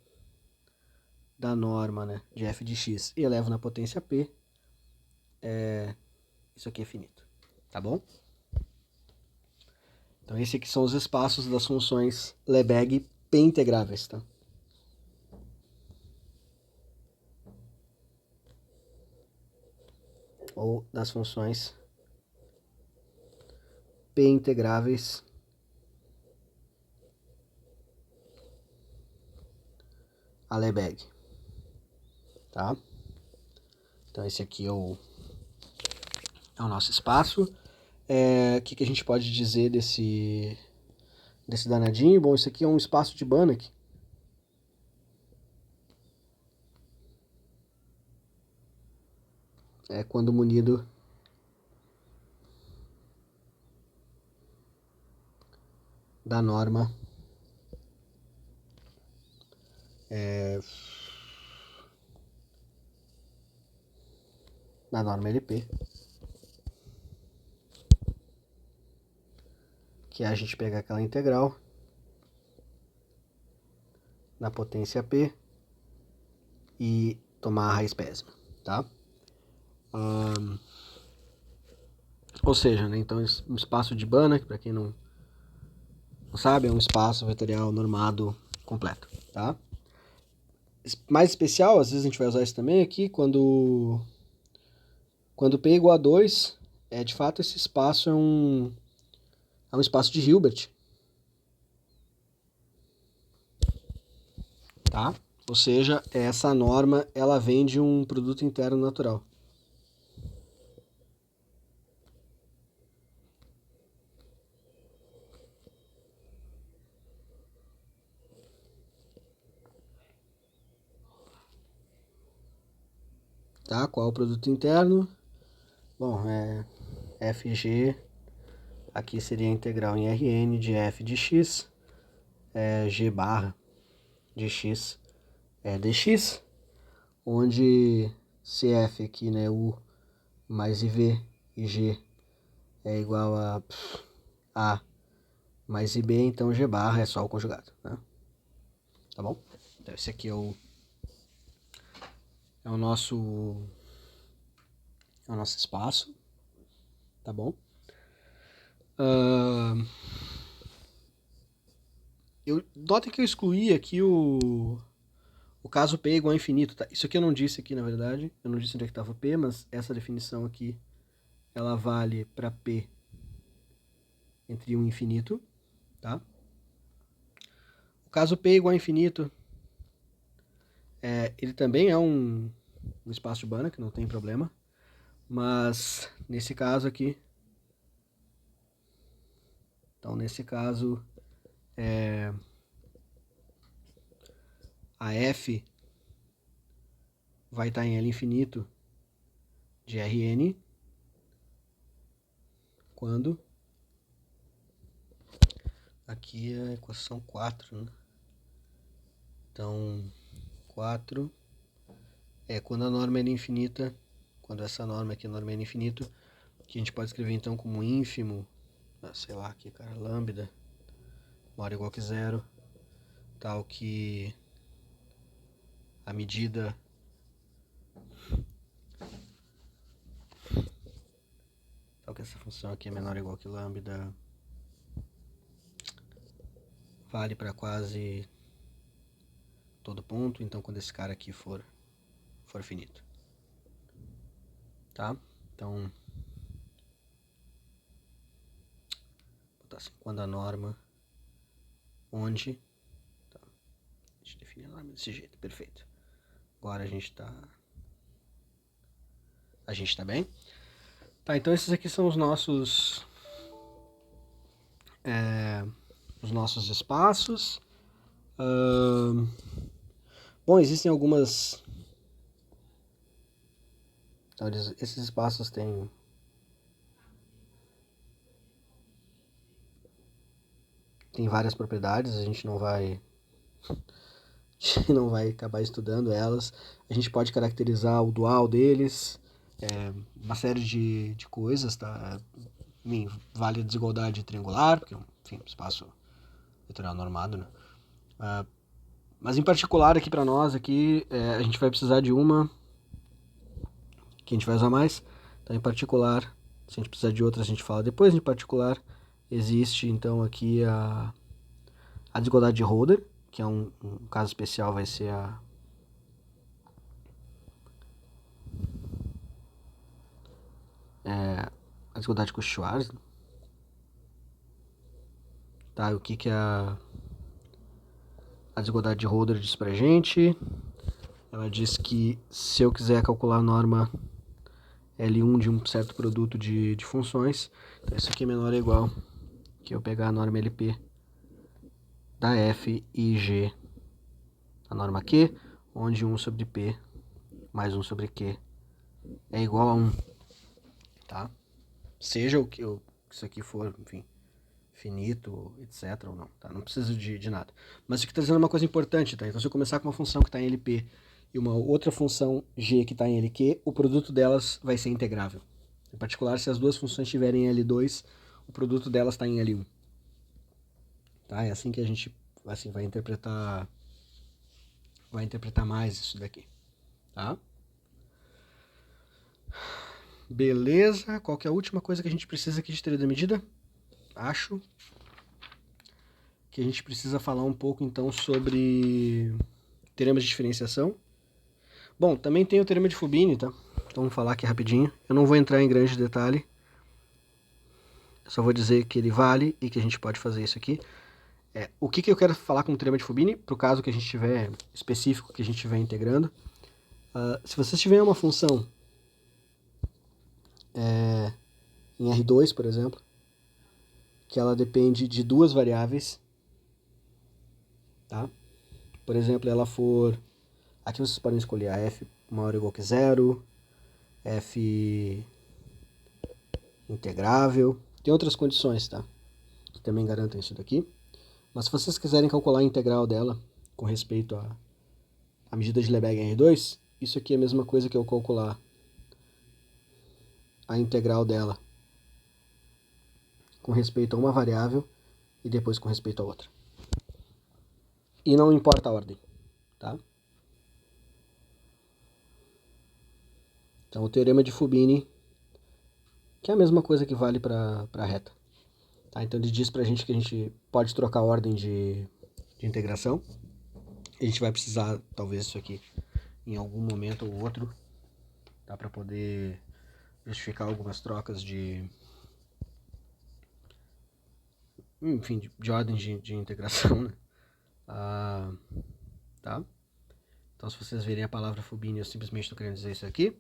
da norma, né, de f de x e elevo na potência p, isso aqui é finito, tá bom? Então, esses aqui são os espaços das funções Lebesgue p-integráveis, tá? Ou das funções p-integráveis a Lebesgue, tá? Então, esse aqui é o nosso espaço. O que a gente pode dizer desse danadinho? Bom, isso aqui é um espaço de Banach. Quando munido da norma LP, que é a gente pegar aquela integral na potência P e tomar a raiz pésima, tá? Ou seja, né, então um espaço de Banach, para quem não sabe, é um espaço vetorial normado completo, tá? Mais especial, às vezes a gente vai usar isso também aqui, quando P é igual a 2, de fato esse espaço é um espaço de Hilbert, tá? Ou seja, essa norma ela vem de um produto interno natural. Tá? Qual é o produto interno? Bom, FG, aqui seria a integral em Rn de f de x, g barra de x dx, onde CF aqui, né, U mais IV e G é igual a mais IB, então G barra é só o conjugado, né? Tá bom? Então esse aqui é o nosso espaço, tá bom? Nota que eu excluí aqui o caso P é igual a infinito, tá? Isso aqui eu não disse aqui, na verdade. Eu não disse onde é que estava P, mas essa definição aqui, ela vale para P entre 1 e infinito, tá? O caso P é igual a infinito, ele também é um espaço de Banach, não tem problema. Mas, nesse caso aqui, então nesse caso, a F vai estar em L infinito de Rn, quando aqui é a equação 4, né? Então, 4 quando a norma é infinita, quando essa norma aqui, a norma é infinito, que a gente pode escrever então como ínfimo, sei lá aqui, cara, lambda, maior ou igual que zero, tal que a medida tal que essa função aqui é menor ou igual que lambda vale para quase todo ponto, então quando esse cara aqui for finito, tá? Então, vou botar assim, quando a norma, onde, tá? A gente define a norma desse jeito, perfeito. Agora a gente tá bem? Tá, então esses aqui são os nossos espaços. Bom, existem algumas Então, esses espaços têm várias propriedades, a gente não vai acabar estudando elas. A gente pode caracterizar o dual deles, uma série de coisas, tá? Vale a desigualdade triangular, porque, enfim, um espaço vetorial normado, né? Mas em particular aqui para nós, aqui, a gente vai precisar de uma que a gente vai usar mais. Então, em particular, se a gente precisar de outra, a gente fala depois. Em particular, existe então aqui a desigualdade de Holder, que é um caso especial, vai ser a desigualdade com Schwarz. Tá, o que a desigualdade de Holder diz pra gente? Ela diz que se eu quiser calcular a norma L1 de um certo produto de funções, então isso aqui é menor ou igual que eu pegar a norma LP da F e G, a norma Q, onde 1 sobre P mais 1 sobre Q é igual a 1, tá? Seja o que isso aqui for, enfim, finito, etc, ou não, tá? Não precisa de nada. Mas isso aqui está dizendo uma coisa importante, tá? Então, se eu começar com uma função que está em LP e uma outra função G que está em LQ, o produto delas vai ser integrável. Em particular, se as duas funções estiverem em L2, o produto delas está em L1. Tá? É assim que a gente vai interpretar mais isso daqui. Tá? Beleza. Qual que é a última coisa que a gente precisa aqui de teoria da medida? Acho que a gente precisa falar um pouco então sobre teoremas de diferenciação. Bom, também tem o teorema de Fubini, tá? Então vamos falar aqui rapidinho. Eu não vou entrar em grande detalhe. Eu só vou dizer que ele vale e que a gente pode fazer isso aqui. O que eu quero falar com o teorema de Fubini, para o caso que a gente tiver específico, que a gente estiver integrando. Se você tiver uma função em R2, por exemplo, que ela depende de duas variáveis, tá? Por exemplo, ela for... Aqui vocês podem escolher a f maior ou igual que zero, f integrável. Tem outras condições, tá? Que também garantem isso daqui. Mas se vocês quiserem calcular a integral dela com respeito à medida de Lebesgue em R2, isso aqui é a mesma coisa que eu calcular a integral dela com respeito a uma variável e depois com respeito a outra. E não importa a ordem, tá? Então o teorema de Fubini, que é a mesma coisa que vale para a reta. Tá? Então ele diz pra gente que a gente pode trocar a ordem de integração. A gente vai precisar, talvez, isso aqui em algum momento ou outro, tá? Para poder justificar algumas trocas enfim, de ordem de integração, né? Tá? Então, se vocês verem a palavra Fubini, eu simplesmente estou querendo dizer isso aqui.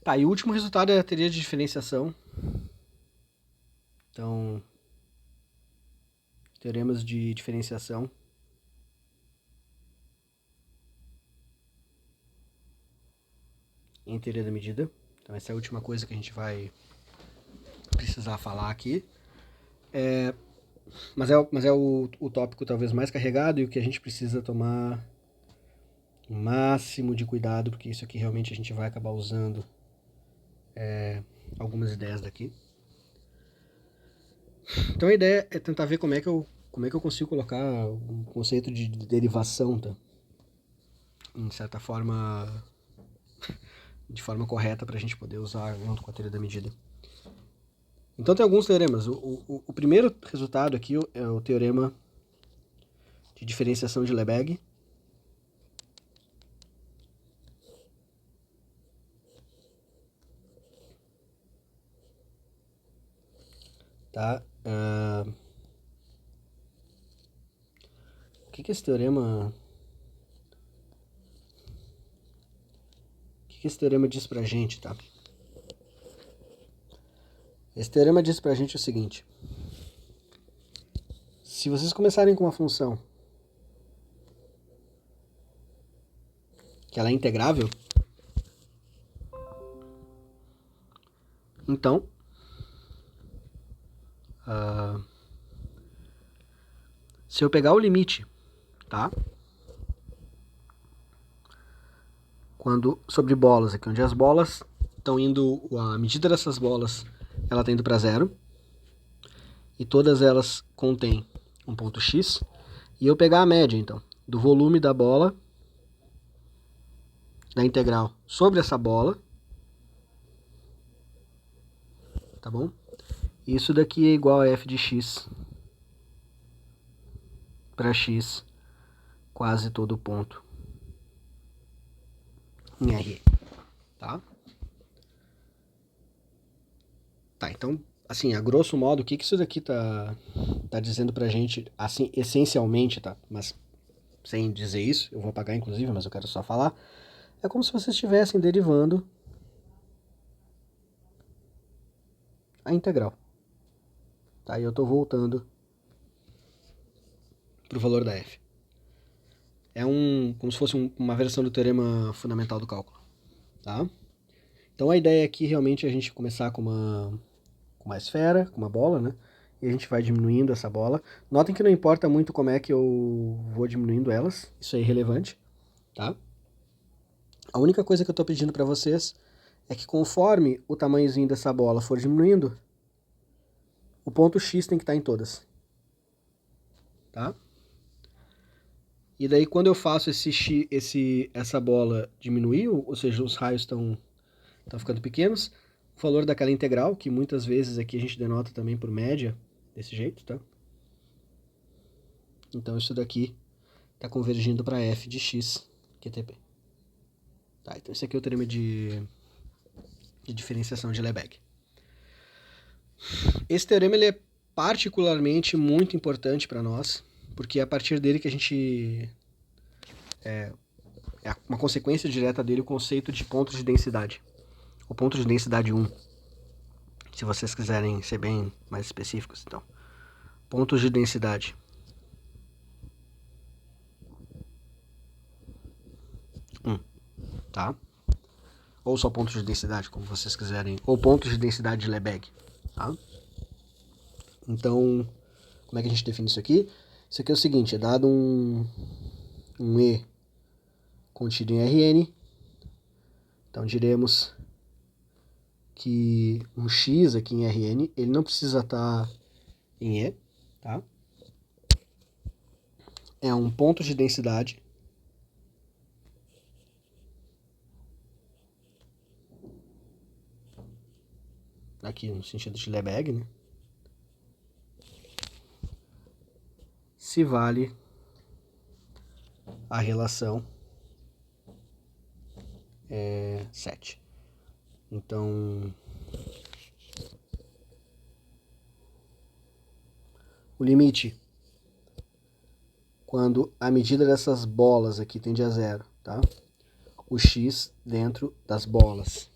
Tá, e o último resultado é a teoria de diferenciação. Então, teoremas de diferenciação. Em teoria da medida. Então, essa é a última coisa que a gente vai precisar falar aqui. Mas é o tópico talvez mais carregado e o que a gente precisa tomar o máximo de cuidado, porque isso aqui realmente a gente vai acabar usando algumas ideias daqui. Então a ideia é tentar ver como é que eu consigo colocar um conceito de derivação, tá? Em certa forma, de forma correta para a gente poder usar junto com a teoria da medida. Então tem alguns teoremas. O primeiro resultado aqui é o teorema de diferenciação de Lebesgue. Tá? O que esse teorema... O que esse teorema diz pra gente, tá? Esse teorema diz pra gente o seguinte. Se vocês começarem com uma função que ela é integrável, Então, se eu pegar o limite, tá? Sobre bolas aqui, onde as bolas estão indo, a medida dessas bolas, ela está indo para zero, e todas elas contêm um ponto X, e eu pegar a média, então, do volume da bola, da integral sobre essa bola, tá bom? Isso daqui é igual a f de x para x quase todo ponto em R, tá? Tá, então, assim, a grosso modo, o que isso daqui tá dizendo pra gente, assim, essencialmente, tá? Mas sem dizer isso, eu vou apagar inclusive, mas eu quero só falar, é como se vocês estivessem derivando a integral, tá? E eu tô voltando pro valor da f. É como se fosse uma versão do teorema fundamental do cálculo, tá? Então a ideia aqui realmente é a gente começar com uma esfera, com uma bola, né? E a gente vai diminuindo essa bola. Notem que não importa muito como é que eu vou diminuindo elas, isso é irrelevante, tá? A única coisa que eu estou pedindo para vocês é que conforme o tamanhozinho dessa bola for diminuindo, o ponto X tem que estar em todas, tá? E daí quando eu faço essa bola diminuir, ou seja, os raios estão ficando pequenos, o valor daquela integral, que muitas vezes aqui a gente denota também por média, desse jeito, tá? Então isso daqui está convergindo para f de x QTP. Tá, então esse aqui é o teorema de diferenciação de Lebesgue. Esse teorema ele é particularmente muito importante para nós, porque é a partir dele que a gente... É uma consequência direta dele o conceito de pontos de densidade. O ponto de densidade 1, se vocês quiserem ser bem mais específicos, então. Pontos de densidade 1, tá? Ou só pontos de densidade, como vocês quiserem. Ou pontos de densidade de Lebesgue, tá? Então, como é que a gente define isso aqui? Isso aqui é o seguinte, é dado um E contido em Rn, então diremos que um X aqui em Rn, ele não precisa estar em E, tá? É um ponto de densidade aqui no sentido de Lebesgue, né? Se vale a relação 7. Então, o limite, quando a medida dessas bolas aqui tende a zero, tá? O x dentro das bolas.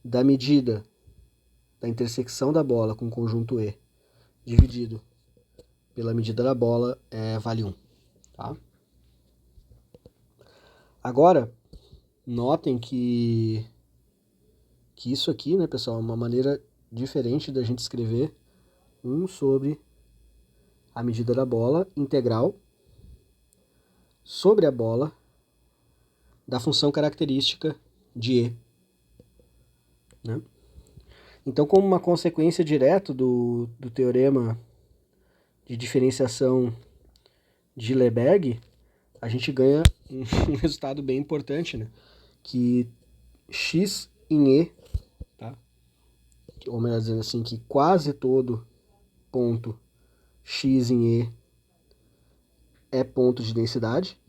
Da medida da intersecção da bola com o conjunto E, dividido pela medida da bola, vale 1, tá? Agora, notem que isso aqui, né, pessoal, é uma maneira diferente da gente escrever 1 sobre a medida da bola integral sobre a bola da função característica de E, né? Então, como uma consequência direta do teorema de diferenciação de Lebesgue, a gente ganha um resultado bem importante, né? Que x em E, tá? Ou melhor dizendo assim, que quase todo ponto x em E é ponto de densidade.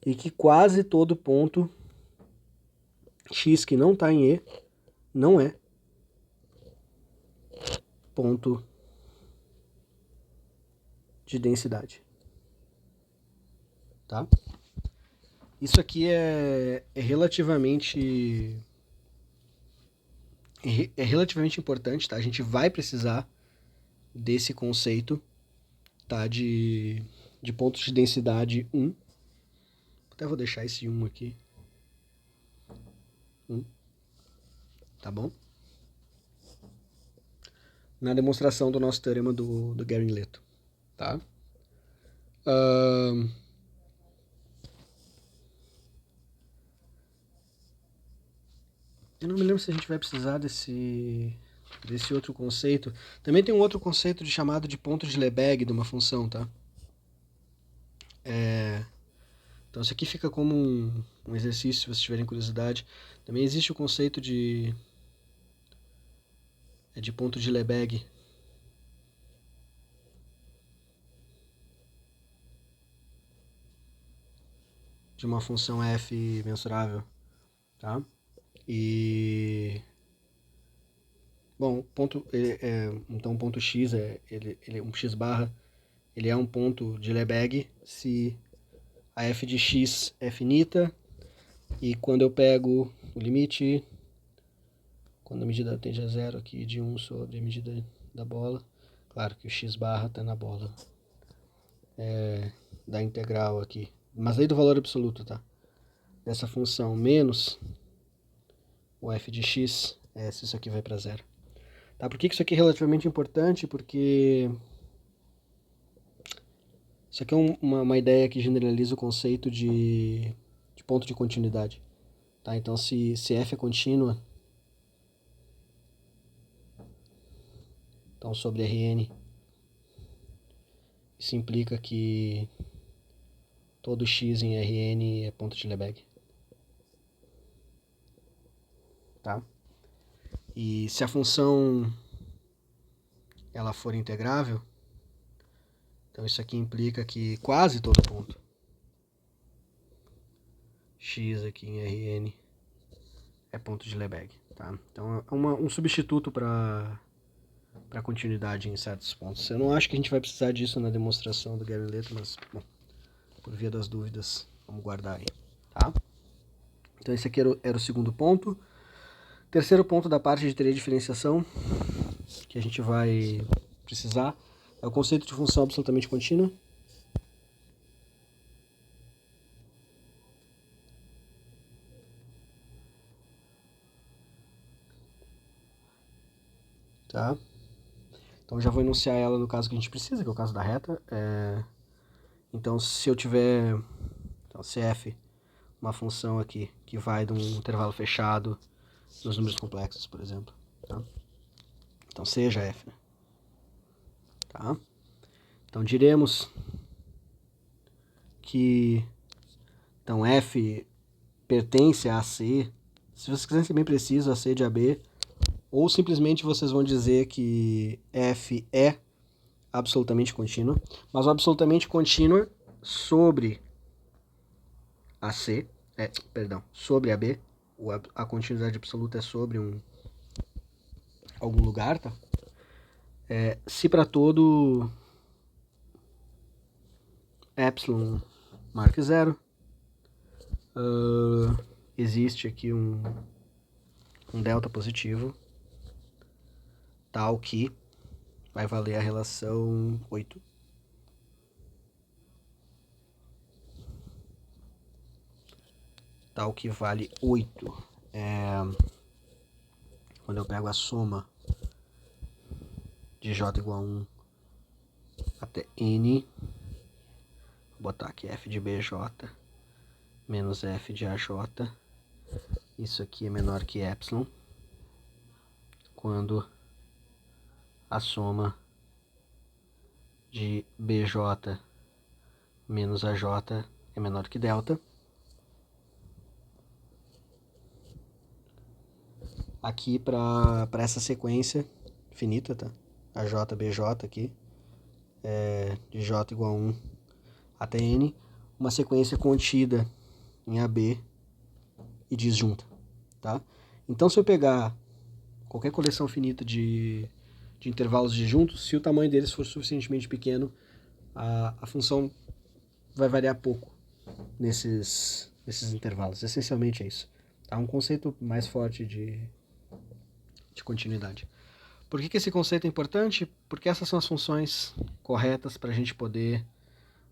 E que quase todo ponto x que não está em E não é ponto de densidade. Tá? Isso aqui é relativamente importante, tá? A gente vai precisar desse conceito, tá? De pontos de densidade 1. Até vou deixar esse 1 aqui. Tá bom? Na demonstração do nosso teorema do Guerin-Leto. Tá? Eu não me lembro se a gente vai precisar desse outro conceito. Também tem um outro conceito chamado de ponto de Lebesgue de uma função, tá? Então isso aqui fica como um exercício, se vocês tiverem curiosidade. Também existe o conceito de ponto de Lebesgue. De uma função f mensurável, tá? E bom, então o ponto x ele um x barra, ele é um ponto de Lebesgue se a f de x é finita e quando eu pego o limite, quando a medida tende a zero aqui de 1 sobre a medida da bola, claro que o x barra está na bola da integral aqui, mas aí do valor absoluto, tá? Dessa função menos o f de x, se isso aqui vai para zero. Tá? Por que isso aqui é relativamente importante? Porque isso aqui é uma ideia que generaliza o conceito de ponto de continuidade. Tá? Então, se f é contínua, então sobre Rn, isso implica que todo x em Rn é ponto de Lebesgue. Tá? E se a função ela for integrável, então isso aqui implica que quase todo ponto x aqui em Rn é ponto de Lebesgue. Tá? Então é um substituto para continuidade em certos pontos. Eu não acho que a gente vai precisar disso na demonstração do Guerin-Leto, mas bom, por via das dúvidas, vamos guardar aí. Tá? Então esse aqui era o segundo ponto. Terceiro ponto da parte de teoria de diferenciação que a gente vai precisar é o conceito de função absolutamente contínua. Tá? Então já vou enunciar ela no caso que a gente precisa, que é o caso da reta. Então se eu tiver se f, uma função aqui que vai de um intervalo fechado nos números complexos, por exemplo. Tá? Então seja f. Né? Tá? Então diremos que então f pertence a C. Se vocês quiserem ser bem precisos, a C de AB, ou simplesmente vocês vão dizer que f é absolutamente contínua, mas o absolutamente contínua sobre a C, sobre a B, a continuidade absoluta é sobre algum lugar, tá? Se para todo epsilon marque zero, existe aqui um delta positivo, tal que vai valer a relação 8. Tal que vale 8. Quando eu pego a soma de j igual a 1 até n, vou botar aqui f de bj menos f de aj, isso aqui é menor que epsilon, quando a soma de bj menos aj é menor que delta. Aqui para essa sequência finita, tá? AJ, BJ aqui, de J igual a 1 até N, uma sequência contida em AB e disjunta, tá? Então se eu pegar qualquer coleção finita de intervalos disjuntos, se o tamanho deles for suficientemente pequeno, a função vai variar pouco nesses intervalos. Essencialmente é isso. Tá? Um conceito mais forte de continuidade. Por que esse conceito é importante? Porque essas são as funções corretas para a gente poder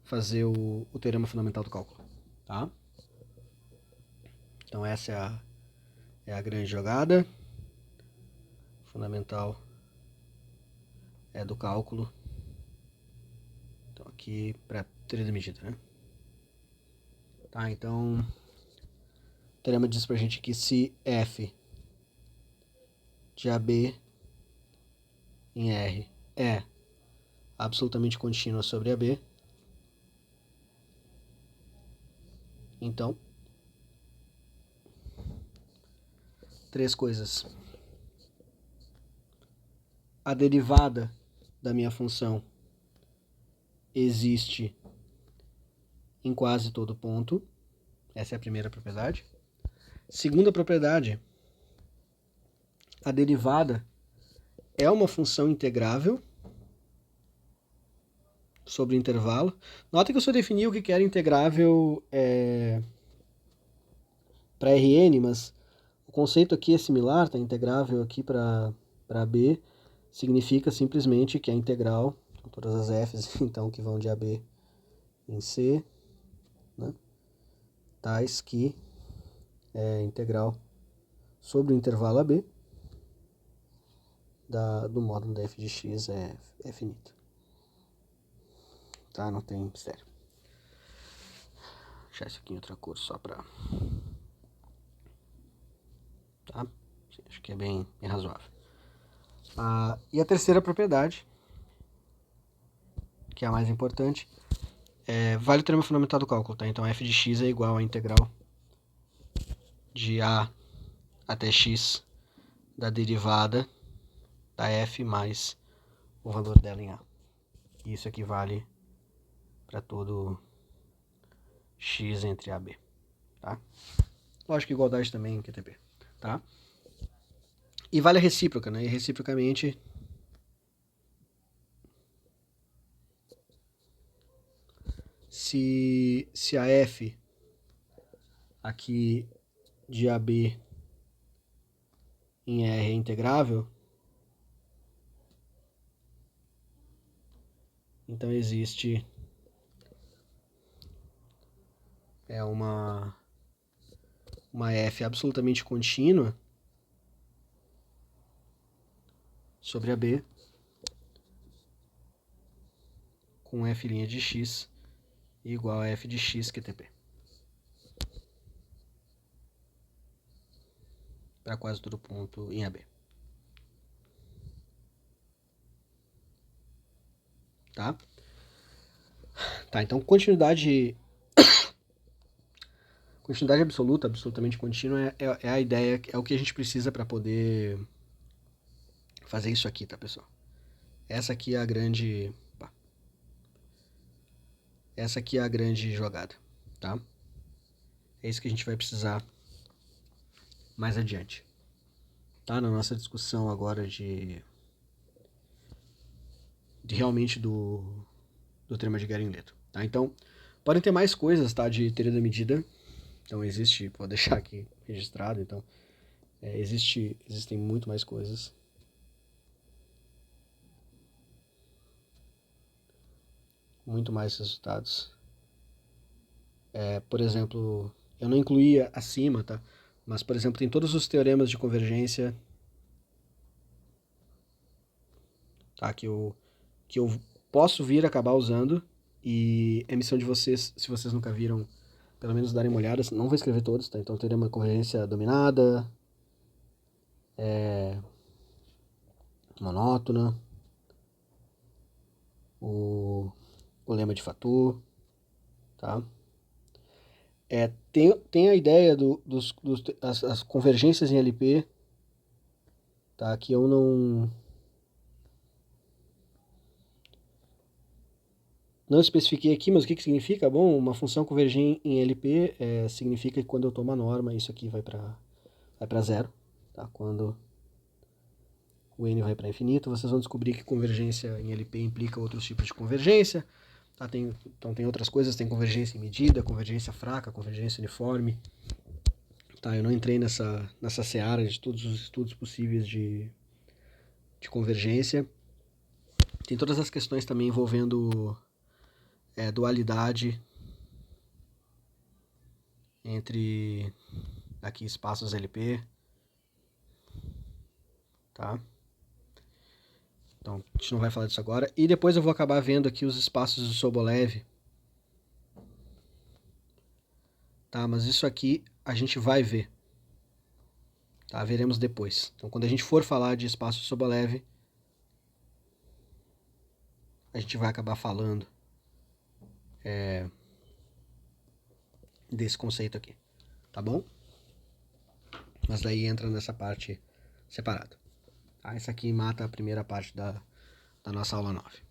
fazer o teorema fundamental do cálculo. Tá? Então essa é a grande jogada fundamental do cálculo. Então aqui para teoria da medida, né? Tá, então o teorema diz pra gente que se f de AB em R é absolutamente contínua sobre AB, então, três coisas. A derivada da minha função existe em quase todo ponto. Essa é a primeira propriedade. Segunda propriedade, a derivada é uma função integrável sobre o intervalo. Nota que eu só defini o que era integrável para Rn, mas o conceito aqui é similar, tá? Integrável aqui para B significa simplesmente que a integral, com todas as f's, então, que vão de AB em C, né? Tais que é integral sobre o intervalo AB do módulo da f de x é finito. Tá? Não tem mistério. Vou deixar isso aqui em outra cor só para... Tá? Acho que é bem razoável. E a terceira propriedade, que é a mais importante, vale o teorema fundamental do cálculo, tá? Então f de x é igual à integral de a até x da derivada da f mais o valor dela em a. E isso aqui vale para todo x entre a e b, tá? Lógico que igualdade também em QTP, tá? E vale a recíproca, né? E reciprocamente se a f aqui de AB em R é integrável, então existe uma f absolutamente contínua sobre a B com f' de x igual a f de x QTP. Para quase todo ponto em AB. Tá? Tá, então continuidade absoluta, absolutamente contínua, é a ideia, é o que a gente precisa para poder fazer isso aqui, tá, pessoal? Essa aqui é a grande jogada, tá? É isso que a gente vai precisar mais adiante, tá? Na nossa discussão agora de realmente do teorema de Guerin-Leto, tá? Então, podem ter mais coisas, tá, de teoria da medida. Então existe, vou deixar aqui registrado, então existem muito mais coisas. Muito mais resultados. Por exemplo, eu não incluía acima, tá? Mas, por exemplo, tem todos os teoremas de convergência, tá? Que eu posso vir a acabar usando, e é missão de vocês, se vocês nunca viram, pelo menos darem uma olhada. Não vou escrever todos, tá? Então, teorema de convergência dominada, monótona, o lema de Fatou, tá? Tem a ideia das convergências em LP, tá? Que eu não especifiquei aqui, mas o que significa? Bom, uma função convergir em LP significa que quando eu tomo a norma, isso aqui vai para zero, tá? Quando o n vai para infinito, vocês vão descobrir que convergência em LP implica outros tipos de convergência, tá? Então tem outras coisas, tem convergência em medida, convergência fraca, convergência uniforme, tá? Eu não entrei nessa seara de todos os estudos possíveis de convergência. Tem todas as questões também envolvendo dualidade entre aqui espaços LP, tá? Então, a gente não vai falar disso agora. E depois eu vou acabar vendo aqui os espaços do Sobolev. Tá, mas isso aqui a gente vai ver. Tá, veremos depois. Então, quando a gente for falar de espaço Sobolev, a gente vai acabar falando desse conceito aqui, tá bom? Mas daí entra nessa parte separada. Tá? Essa aqui mata a primeira parte da nossa aula 9.